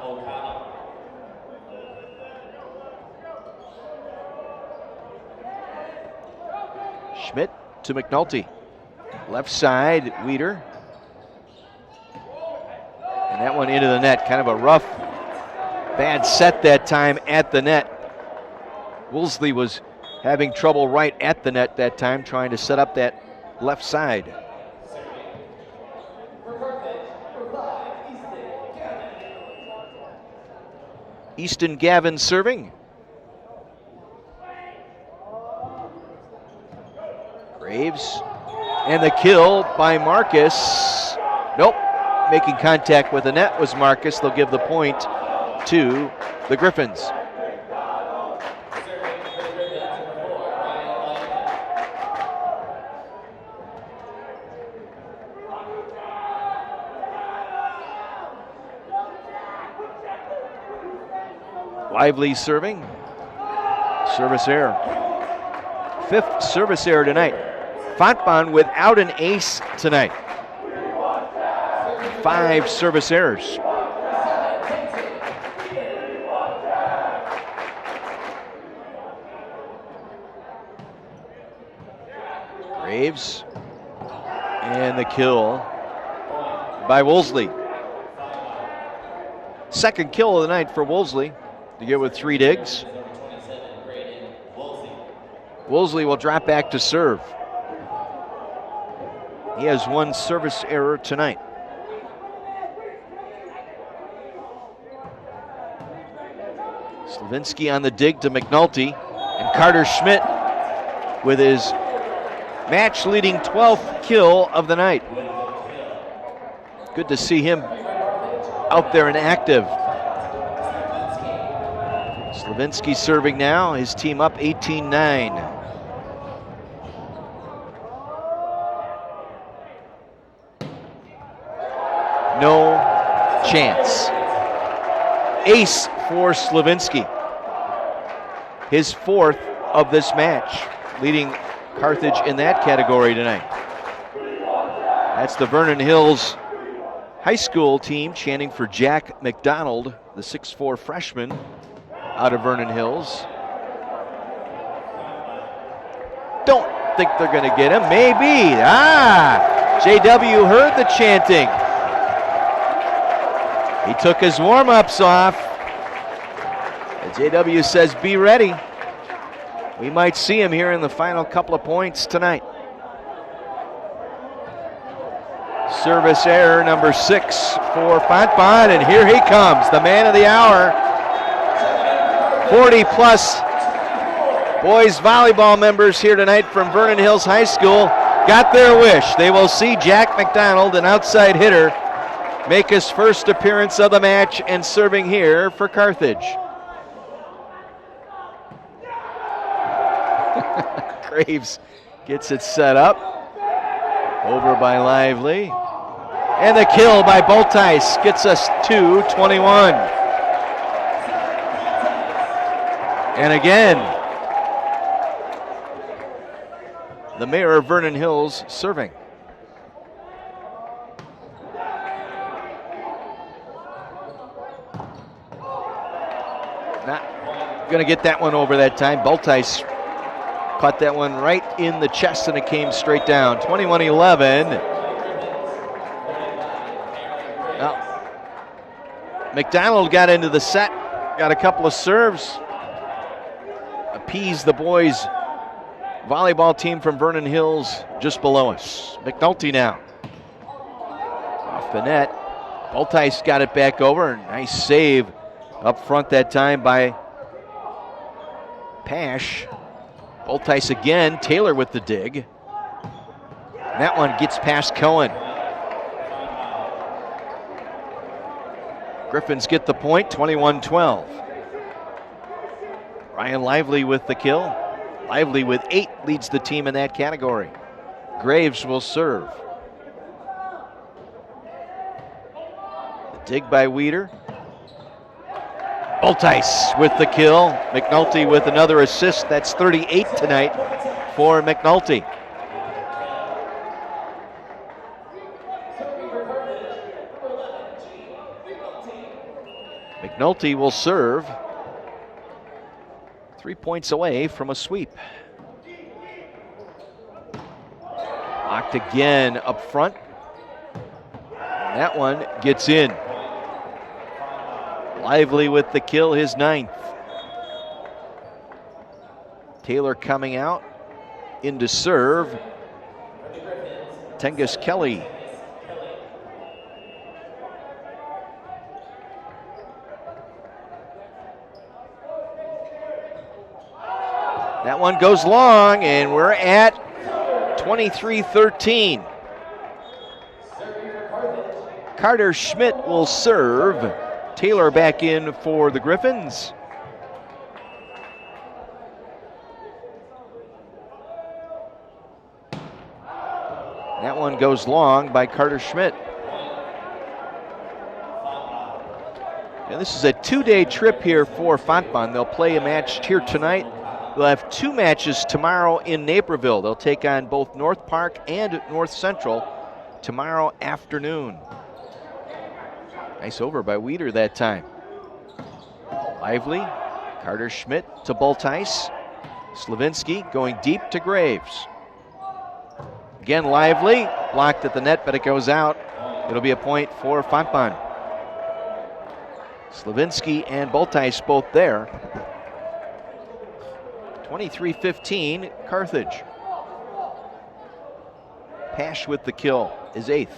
A: Schmidt to McNulty. Left side, Weider. And that one into the net. Kind of a rough, bad set that time at the net. Woolsey was having trouble right at the net that time, trying to set up that left side. Easton Gavin serving. Graves, and the kill by Marcus. Nope, making contact with the net was Marcus. They'll give the point to the Griffins. Lively serving. Service error. 5th service error tonight. Fontbonne without an ace tonight. 5 service errors. Graves. And the kill by Woolsey. Second kill of the night for Woolsey, to get with 3 digs. Woolsey will drop back to serve. He has 1 service error tonight. Slavinsky on the dig to McNulty, and Carter Schmidt with his match-leading 12th kill of the night. Good to see him out there and active. Slavinsky serving now, his team up 18-9. No chance. Ace for Slavinsky. His 4th of this match, leading Carthage in that category tonight. That's the Vernon Hills High School team chanting for Jack McDonald, the 6'4" freshman out of Vernon Hills. Don't think they're going to get him. Maybe. JW heard the chanting. He took his warm-ups off. And JW says, be ready. We might see him here in the final couple of points tonight. Service error number 6 for Fontbonne, and here he comes, the man of the hour. 40-plus boys volleyball members here tonight from Vernon Hills High School got their wish. They will see Jack McDonald, an outside hitter, make his first appearance of the match and serving here for Carthage. Graves gets it set up. Over by Lively. And the kill by Boltice gets us to 21. And again, the mayor of Vernon Hills serving. going to get that one over that time. Bultice caught that one right in the chest, and it came straight down. 21-11. Well, McDonald got into the set, got a couple of serves, appeased the boys' volleyball team from Vernon Hills just below us. McNulty now. Off the net. Bultice got it back over. Nice save up front that time by Pash. Bultice again. Taylor with the dig. That one gets past Cohen. Griffins get the point, 21-12. Ryan Lively with the kill. Lively with 8 leads the team in that category. Graves will serve. The dig by Weeder. Bultice with the kill. McNulty with another assist. That's 38 tonight for McNulty. McNulty will serve. 3 points away from a sweep. Locked again up front. That one gets in. Lively with the kill, his 9th. Taylor coming out into serve. Tengus Kelly. That one goes long, and we're at 23-13. Carter Schmidt will serve. Taylor back in for the Griffins. That one goes long by Carter Schmidt. And this is a 2-day trip here for Fontbonne. They'll play a match here tonight. They'll have 2 matches tomorrow in Naperville. They'll take on both North Park and North Central tomorrow afternoon. Nice over by Weeder that time. Lively, Carter Schmidt to Bultice. Slavinsky going deep to Graves. Again, Lively, blocked at the net, but it goes out. It'll be a point for Fontbonne. Slavinsky and Bultice both there. 23-15, Carthage. Pash with the kill, his 8th.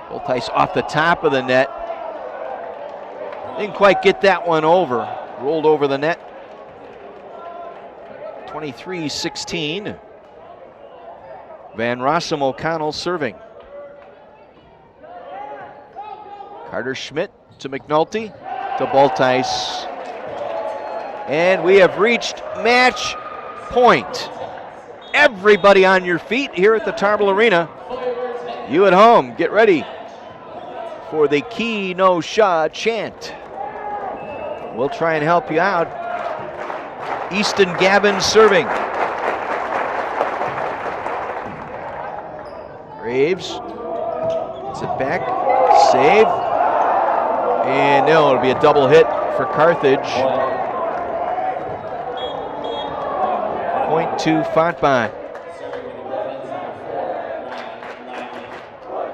A: Bultice off the top of the net. Didn't quite get that one over. Rolled over the net. 23-16. Van Rossum O'Connell serving. Carter Schmidt to McNulty to Bultice. And we have reached match point. Everybody on your feet here at the Tarble Arena. You at home, get ready for the Kenosha chant. We'll try and help you out. Easton Gavin serving. Graves gets it back, save. And no, it'll be a double hit for Carthage. Point to Fontbonne.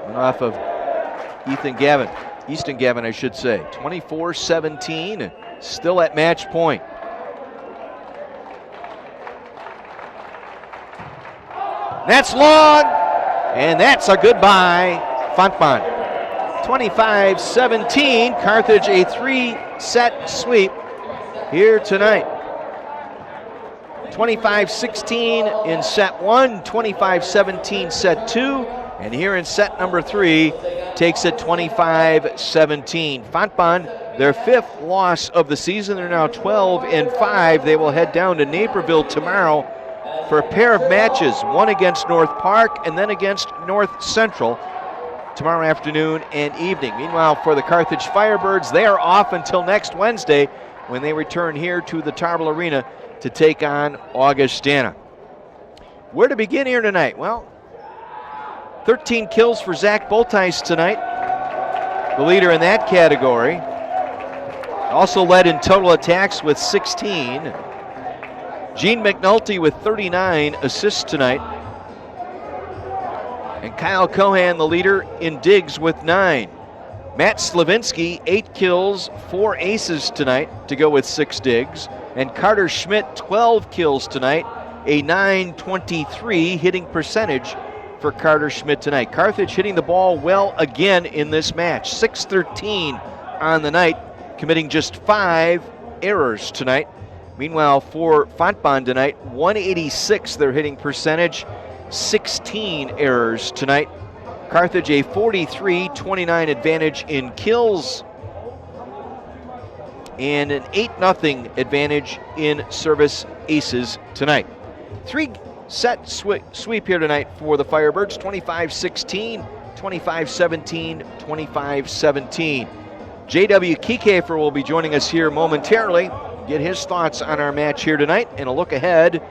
A: Went off of Easton Gavin, I should say. 24-17, still at match point. That's long, and that's a goodbye, Fontbonne. 25-17, Carthage a 3-set sweep here tonight. 25-16 in set 1, 25-17 set 2, and here in set number 3 takes it 25-17. Fontbonne, their 5th loss of the season. They're now 12-5. They will head down to Naperville tomorrow for a pair of matches, one against North Park and then against North Central tomorrow afternoon and evening. Meanwhile, for the Carthage Firebirds, they are off until next Wednesday when they return here to the Tarble Arena to take on Augustana. Where to begin here tonight? Well, 13 kills for Zach Bultice tonight, the leader in that category. Also led in total attacks with 16. Gene McNulty with 39 assists tonight. And Kyle Cohan, the leader in digs, with 9. Matt Slavinsky, 8 kills, 4 aces tonight to go with 6 digs. And Carter Schmidt, 12 kills tonight, a .923 hitting percentage for Carter Schmidt tonight. Carthage hitting the ball well again in this match. 6-13 on the night, committing just 5 errors tonight. Meanwhile, for Fontbonne tonight, 186 their hitting percentage, 16 errors tonight. Carthage a 43-29 advantage in kills and an 8-0 advantage in service aces tonight. 3-set sweep here tonight for the Firebirds, 25-16, 25-17, 25-17. J.W. Kiekefer will be joining us here momentarily, get his thoughts on our match here tonight and a look ahead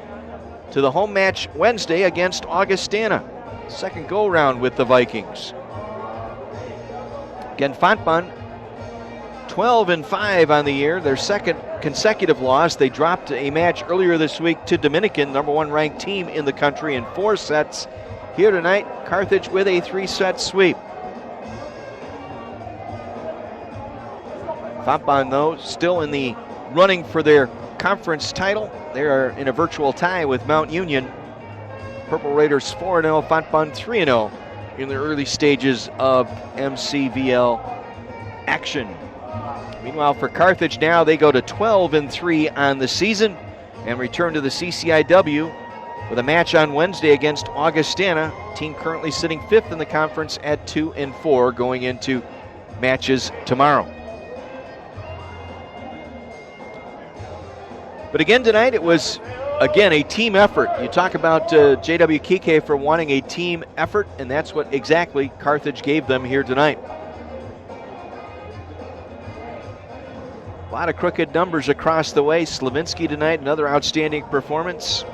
A: to the home match Wednesday against Augustana. Second go-round with the Vikings. Again, Fontbonne 12-5 on the year, their second consecutive loss. They dropped a match earlier this week to Dominican, number 1 ranked team in the country, in 4 sets. Here tonight, Carthage with a 3-set sweep. Fontbonne, though, still in the running for their conference title. They are in a virtual tie with Mount Union. Purple Raiders 4-0, Fontbonne 3-0 in the early stages of MCVL action. Meanwhile, for Carthage now, they go to 12-3 on the season and return to the CCIW with a match on Wednesday against Augustana. Team currently sitting 5th in the conference at 2-4 going into matches tomorrow. But again tonight, it was, again, a team effort. You talk about J.W. Kiekefer wanting a team effort, and that's what exactly Carthage gave them here tonight. A lot of crooked numbers across the way. Slavinsky tonight, another outstanding performance.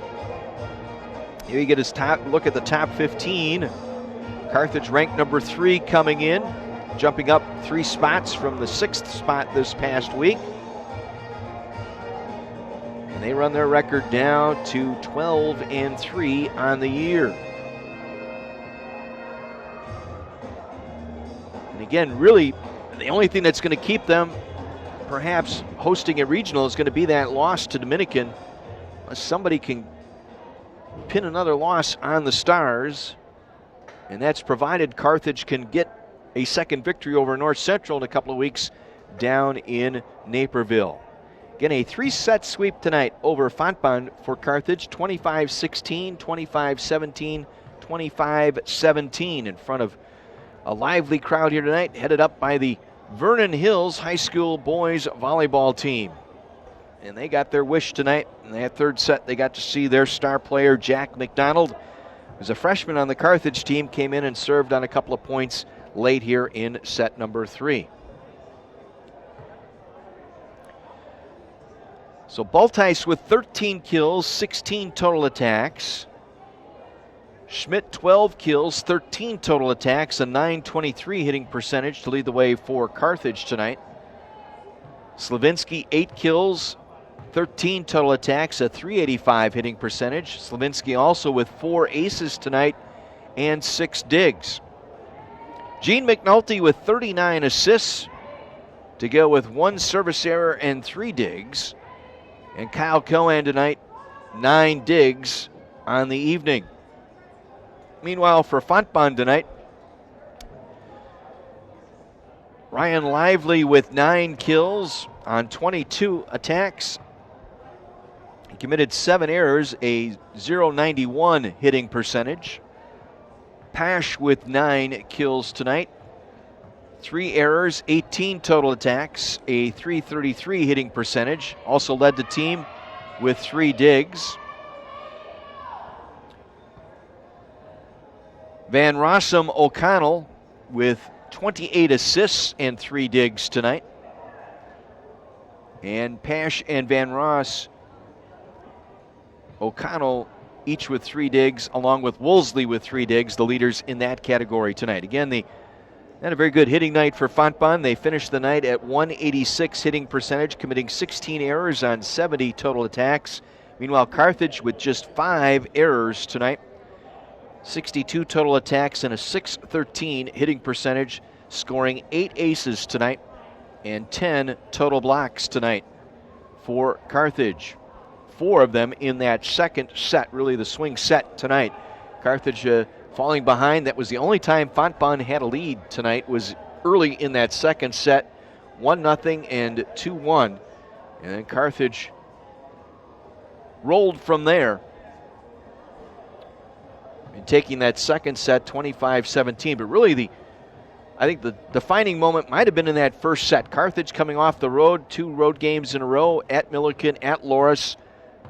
A: Here you get his top look at the top 15. Carthage ranked number 3 coming in, jumping up 3 spots from the 6th spot this past week. And they run their record down to 12-3 on the year. And again, really, the only thing that's going to keep them perhaps hosting a regional is going to be that loss to Dominican. Somebody can pin another loss on the Stars, and that's provided Carthage can get a second victory over North Central in a couple of weeks down in Naperville. Again, a 3-set sweep tonight over Fontbonne for Carthage, 25-16, 25-17, 25-17 in front of a lively crowd here tonight, headed up by the Vernon Hills High School boys volleyball team. And they got their wish tonight. In that 3rd set, they got to see their star player, Jack McDonald, who's a freshman on the Carthage team, came in and served on a couple of points late here in set number 3. So Baltice with 13 kills, 16 total attacks. Schmidt 12 kills, 13 total attacks, a .923 hitting percentage to lead the way for Carthage tonight. Slavinsky 8 kills, 13 total attacks, a .385 hitting percentage. Slavinsky also with 4 aces tonight and 6 digs. Gene McNulty with 39 assists to go with 1 service error and 3 digs. And Kyle Cohan tonight, 9 digs on the evening. Meanwhile, for Fontbonne tonight, Ryan Lively with 9 kills on 22 attacks. He committed 7 errors, a .091 hitting percentage. Pash with 9 kills tonight. 3 errors, 18 total attacks, a .333 hitting percentage. Also led the team with 3 digs. Van Rossum O'Connell with 28 assists and 3 digs tonight. And Pash and Van Ross O'Connell each with 3 digs, along with Woolsey with 3 digs, the leaders in that category tonight. Again, the And a very good hitting night for Fontbonne. They finished the night at 186 hitting percentage, committing 16 errors on 70 total attacks. Meanwhile, Carthage with just 5 errors tonight. 62 total attacks and a 613 hitting percentage, scoring 8 aces tonight and 10 total blocks tonight for Carthage. 4 of them in that second set, really the swing set tonight. Carthage falling behind. That was the only time Fontbonne had a lead tonight, was early in that second set, 1-0 and 2-1. And then Carthage rolled from there and taking that second set 25-17. But really I think the defining moment might have been in that first set. Carthage coming off the road, 2 road games in a row at Milliken, at Loras,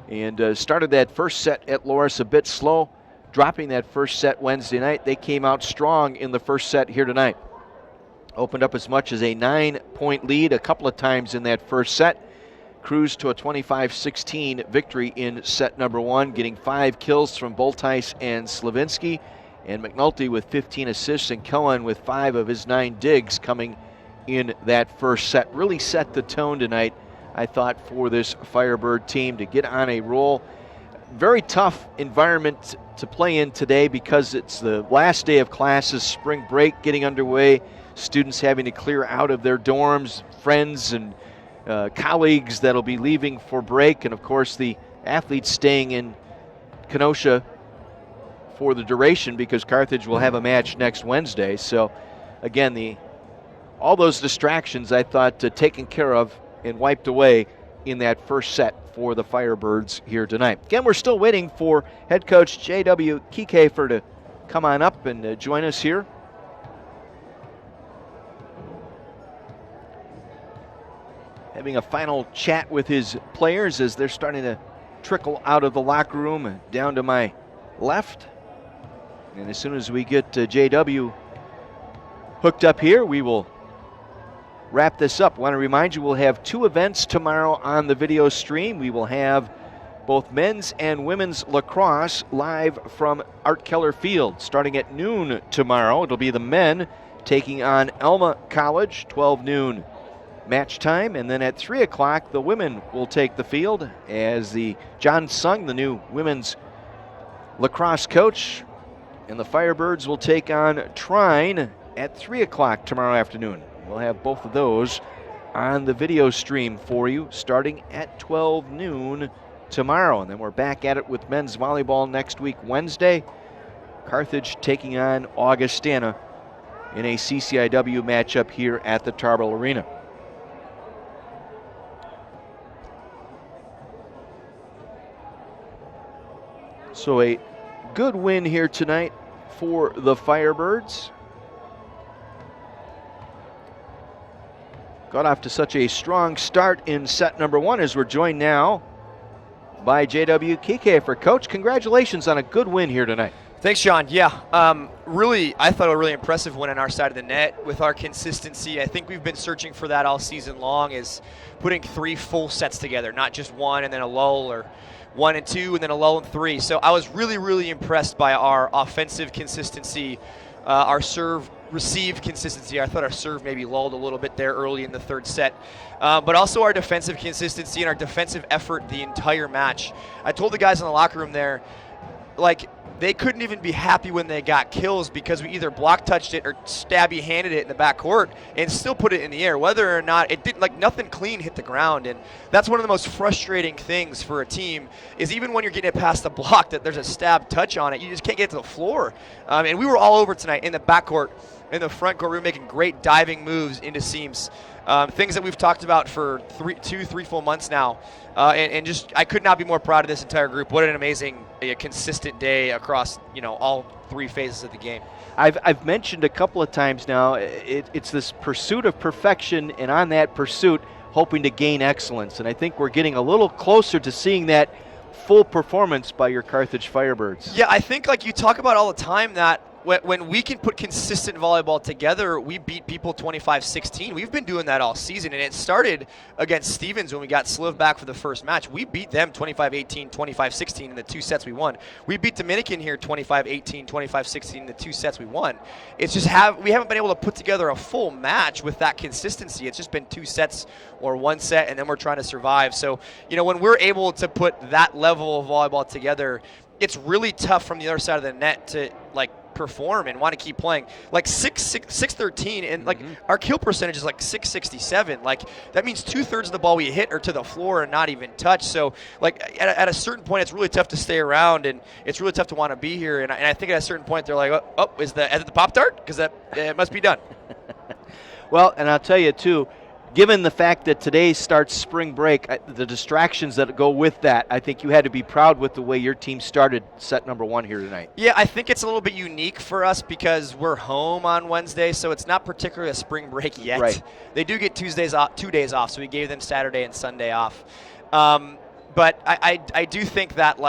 A: and started that first set at Loras a bit slow, dropping that first set Wednesday night. They came out strong in the first set here tonight. Opened up as much as a 9-point lead a couple of times in that first set. Cruised to a 25-16 victory in set number 1, getting 5 kills from Boltice and Slavinsky, and McNulty with 15 assists, and Cohen with 5 of his 9 digs coming in that first set. Really set the tone tonight, I thought, for this Firebird team to get on a roll. Very tough environment to play in today because it's the last day of classes, spring break getting underway, students having to clear out of their dorms, friends and colleagues that'll be leaving for break, and of course the athletes staying in Kenosha for the duration because Carthage will have a match next Wednesday. So again, all those distractions I thought taken care of and wiped away in that first set for the Firebirds here tonight. Again, we're still waiting for head coach J.W. Kiekefer to come on up and join us here. Having a final chat with his players as they're starting to trickle out of the locker room down to my left. And as soon as we get JW hooked up here, we will wrap this up. I want to remind you we'll have 2 events tomorrow on the video stream. We will have both men's and women's lacrosse live from Art Keller Field starting at noon tomorrow. It'll be the men taking on Alma College, 12 noon match time, and then at 3 o'clock the women will take the field as the John Sung, the new women's lacrosse coach, and the Firebirds will take on Trine at 3 o'clock tomorrow afternoon. We'll have both of those on the video stream for you starting at 12 noon tomorrow, and then we're back at it with men's volleyball next week Wednesday. Carthage taking on Augustana in a CCIW matchup here at the Tarble Arena. So a good win here tonight for the Firebirds. Got off to such a strong start in set number 1 as we're joined now by J.W. Kiekefer. Coach, congratulations on a good win here tonight.
E: Thanks, Sean. Yeah, really, I thought a really impressive win on our side of the net with our consistency. I think we've been searching for that all season long, is putting 3 full sets together, not just 1 and then a lull, or 1 and 2 and then a lull and 3. So I was really, really impressed by our offensive consistency, our serve receive consistency. I thought our serve maybe lulled a little bit there early in the third set, but also our defensive consistency and our defensive effort the entire match. I told the guys in the locker room there, like, they couldn't even be happy when they got kills because we either block touched it or stabby handed it in the backcourt and still put it in the air, whether or not it didn't, like, nothing clean hit the ground. And that's one of the most frustrating things for a team, is even when you're getting it past the block that there's a stab touch on it, you just can't get it to the floor. And we were all over tonight in the backcourt. In the front court, we were making great diving moves into seams. Things that we've talked about for 3 full months now. And just, I could not be more proud of this entire group. What an amazing, consistent day across, all 3 phases of the game.
A: I've mentioned a couple of times now, it's this pursuit of perfection, and on that pursuit, hoping to gain excellence. And I think we're getting a little closer to seeing that full performance by your Carthage Firebirds.
E: Yeah, I think, like you talk about all the time, that when we can put consistent volleyball together, we beat people 25-16. We've been doing that all season, and it started against Stevens when we got Sliv back for the first match. We beat them 25-18, 25-16 in the 2 sets we won. We beat Dominican here 25-18, 25-16 in the 2 sets we won. It's just we haven't been able to put together a full match with that consistency. It's just been 2 sets or 1 set, and then we're trying to survive. So, when we're able to put that level of volleyball together, it's really tough from the other side of the net to perform and want to keep playing. 613 and our kill percentage is 667. That means 2/3 of the ball we hit are to the floor and not even touch. So at a certain point, it's really tough to stay around, and it's really tough to want to be here. And I think at a certain point they're like, is it the Pop-Tart? Because it must be done.
A: Well, and I'll tell you too, given the fact that today starts spring break, the distractions that go with that, I think you had to be proud with the way your team started set number 1 here tonight.
E: Yeah, I think it's a little bit unique for us because we're home on Wednesday, so it's not particularly a spring break yet.
A: Right.
E: They do get 2 days off, so we gave them Saturday and Sunday off. But I do think that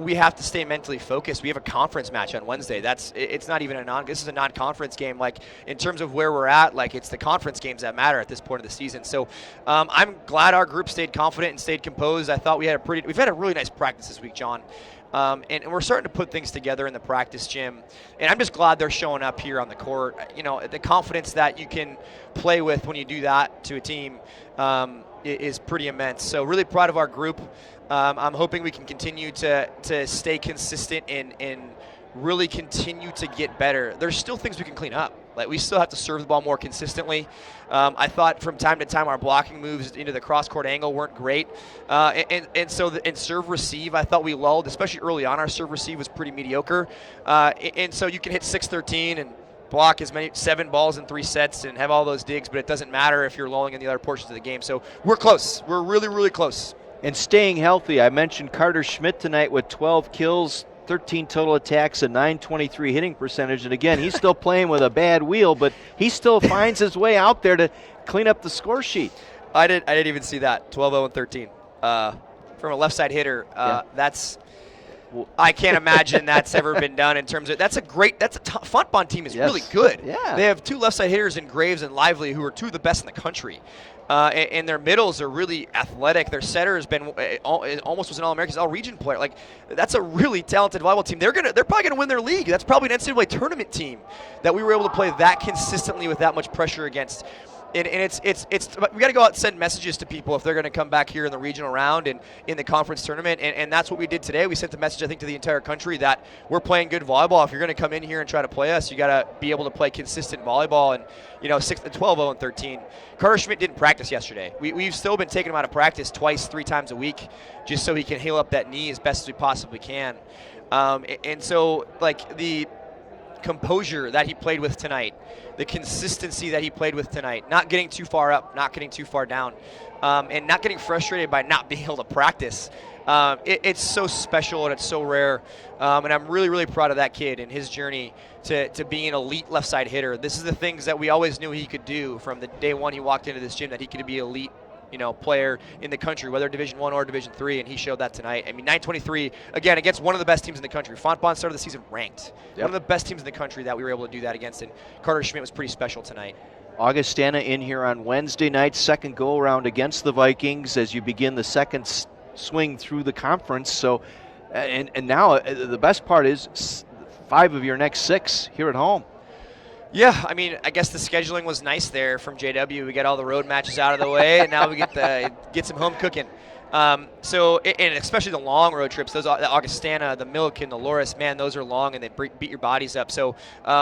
E: we have to stay mentally focused. We have a conference match on Wednesday. It's not even this is a non-conference game. In terms of where we're at, it's the conference games that matter at this point of the season. So I'm glad our group stayed confident and stayed composed. I thought we've had a really nice practice this week, John. And we're starting to put things together in the practice gym. And I'm just glad they're showing up here on the court. The confidence that you can play with when you do that to a team is pretty immense. So really proud of our group. I'm hoping we can continue to stay consistent and really continue to get better. There's still things we can clean up. We still have to serve the ball more consistently. I thought from time to time our blocking moves into the cross-court angle weren't great. So in serve-receive, I thought we lulled, especially early on. Our serve-receive was pretty mediocre. And so you can hit 613 and block 7 balls in 3 sets and have all those digs, but it doesn't matter if you're lulling in the other portions of the game. So we're close. We're really, really close.
A: And staying healthy, I mentioned Carter Schmidt tonight with 12 kills, 13 total attacks, a .923 hitting percentage. And again, he's still playing with a bad wheel, but he still finds his way out there to clean up the score sheet.
E: I didn't even see that. 12-0-13. From a left side hitter, I can't imagine that's ever been done in terms of Fontbonne team is really good.
A: Yeah.
E: They have 2 left side hitters in Graves and Lively who are 2 of the best in the country. And their middles are really athletic. Their setter has been almost was an All-American, All-Region player. That's a really talented volleyball team. They're probably gonna win their league. That's probably an NCAA tournament team that we were able to play that consistently with that much pressure against. And it's we got to go out and send messages to people if they're going to come back here in the regional round and in the conference tournament. And that's what we did today. We sent the message, I think, to the entire country that we're playing good volleyball. If you're going to come in here and try to play us, you got to be able to play consistent volleyball. And 12-0-13. Carter Schmidt didn't practice yesterday. We've still been taking him out of practice 2-3 times a week just so he can heal up that knee as best as we possibly can. And so the composure that he played with tonight, the consistency that he played with tonight, not getting too far up, not getting too far down, and not getting frustrated by not being able to practice. It's so special and it's so rare, and I'm really, really proud of that kid and his journey to being an elite left side hitter. This is the things that we always knew he could do from the day one he walked into this gym, that he could be elite player in the country, whether Division I or Division III, and he showed that tonight. I mean, .923, again, against one of the best teams in the country. Fontbonne started the season ranked. Yep. One of the best teams in the country that we were able to do that against, and Carter Schmidt was pretty special tonight.
A: Augustana in here on Wednesday night, second go-around against the Vikings as you begin the second swing through the conference. So, and now the best part is 5 of your next 6 here at home.
E: Yeah, I mean, I guess the scheduling was nice there from JW. We got all the road matches out of the way, and now we get some home cooking. So, and especially the long road trips, those the Augustana, the Milliken, the Loris, man, those are long and they beat your bodies up. So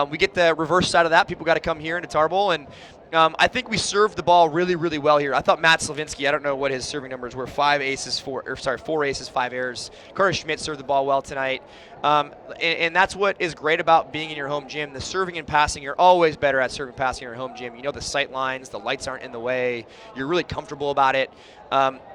E: we get the reverse side of that. People got to come here into Tarble, and I think we served the ball really, really well here. I thought Matt Slavinsky, I don't know what his serving numbers were, 4 aces, 5 errors. Carter Schmidt served the ball well tonight. And that's what is great about being in your home gym. The serving and passing, you're always better at serving and passing in your home gym. You know the sight lines, the lights aren't in the way. You're really comfortable about it.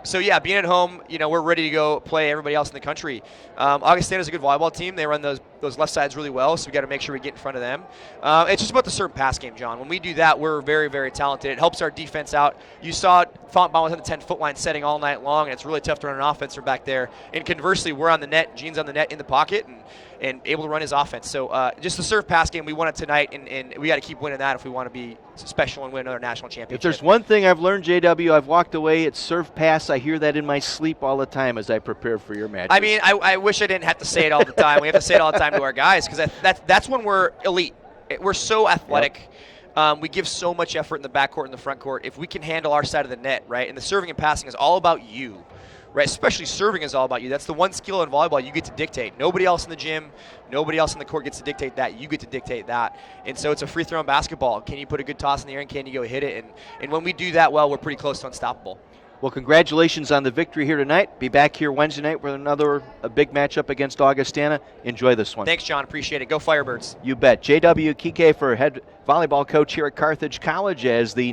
E: So yeah, being at home, we're ready to go play everybody else in the country. Augustana's a good volleyball team. They run those left sides really well, so we got to make sure we get in front of them. It's just about the serve and pass game, John. When we do that, we're very, very talented. It helps our defense out. You saw Fontbonne was on the 10-foot line setting all night long, and it's really tough to run an offense from back there. And conversely, we're on the net, Gene's on the net in the pocket, and able to run his offense. So just the serve pass game, we won it tonight, and we got to keep winning that if we want to be special and win another national championship.
A: If there's one thing I've learned, JW, I've walked away, it's serve pass. I hear that in my sleep all the time as I prepare for your matches.
E: I mean, I wish I didn't have to say it all the time. We have to say it all the time to our guys because that's when we're elite. We're so athletic. Yep. We give so much effort in the backcourt and the front court. If we can handle our side of the net, right, and the serving and passing is all about you. Right, especially serving is all about you. That's the one skill in volleyball you get to dictate. Nobody else in the gym, nobody else in the court gets to dictate that. You get to dictate that. And so it's a free throw in basketball. Can you put a good toss in the air and can you go hit it? And when we do that well, we're pretty close to unstoppable.
A: Well, congratulations on the victory here tonight. Be back here Wednesday night with a big matchup against Augustana. Enjoy this one.
E: Thanks, John. Appreciate it. Go Firebirds.
A: You bet. J.W. Kike for head volleyball coach here at Carthage College as the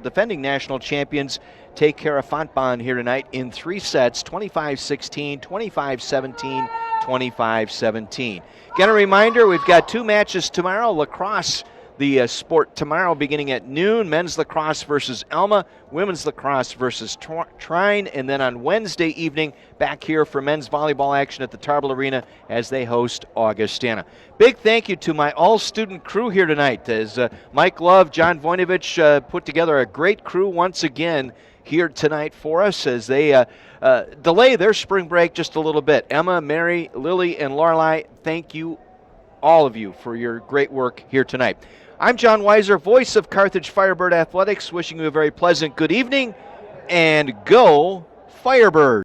A: defending national champions take care of Fontbonne here tonight in 3 sets, 25-16, 25-17, 25-17. Again, a reminder, we've got 2 matches tomorrow. Lacrosse, the sport tomorrow beginning at noon. Men's lacrosse versus Alma, women's lacrosse versus Trine, and then on Wednesday evening, back here for men's volleyball action at the Tarble Arena as they host Augustana. Big thank you to my all-student crew here tonight as Mike Love, John Voinovich put together a great crew once again here tonight for us as they delay their spring break just a little bit. Emma, Mary, Lily, and Lorelei, thank you, all of you, for your great work here tonight. I'm John Weiser, voice of Carthage Firebird Athletics, wishing you a very pleasant good evening, and go Firebird.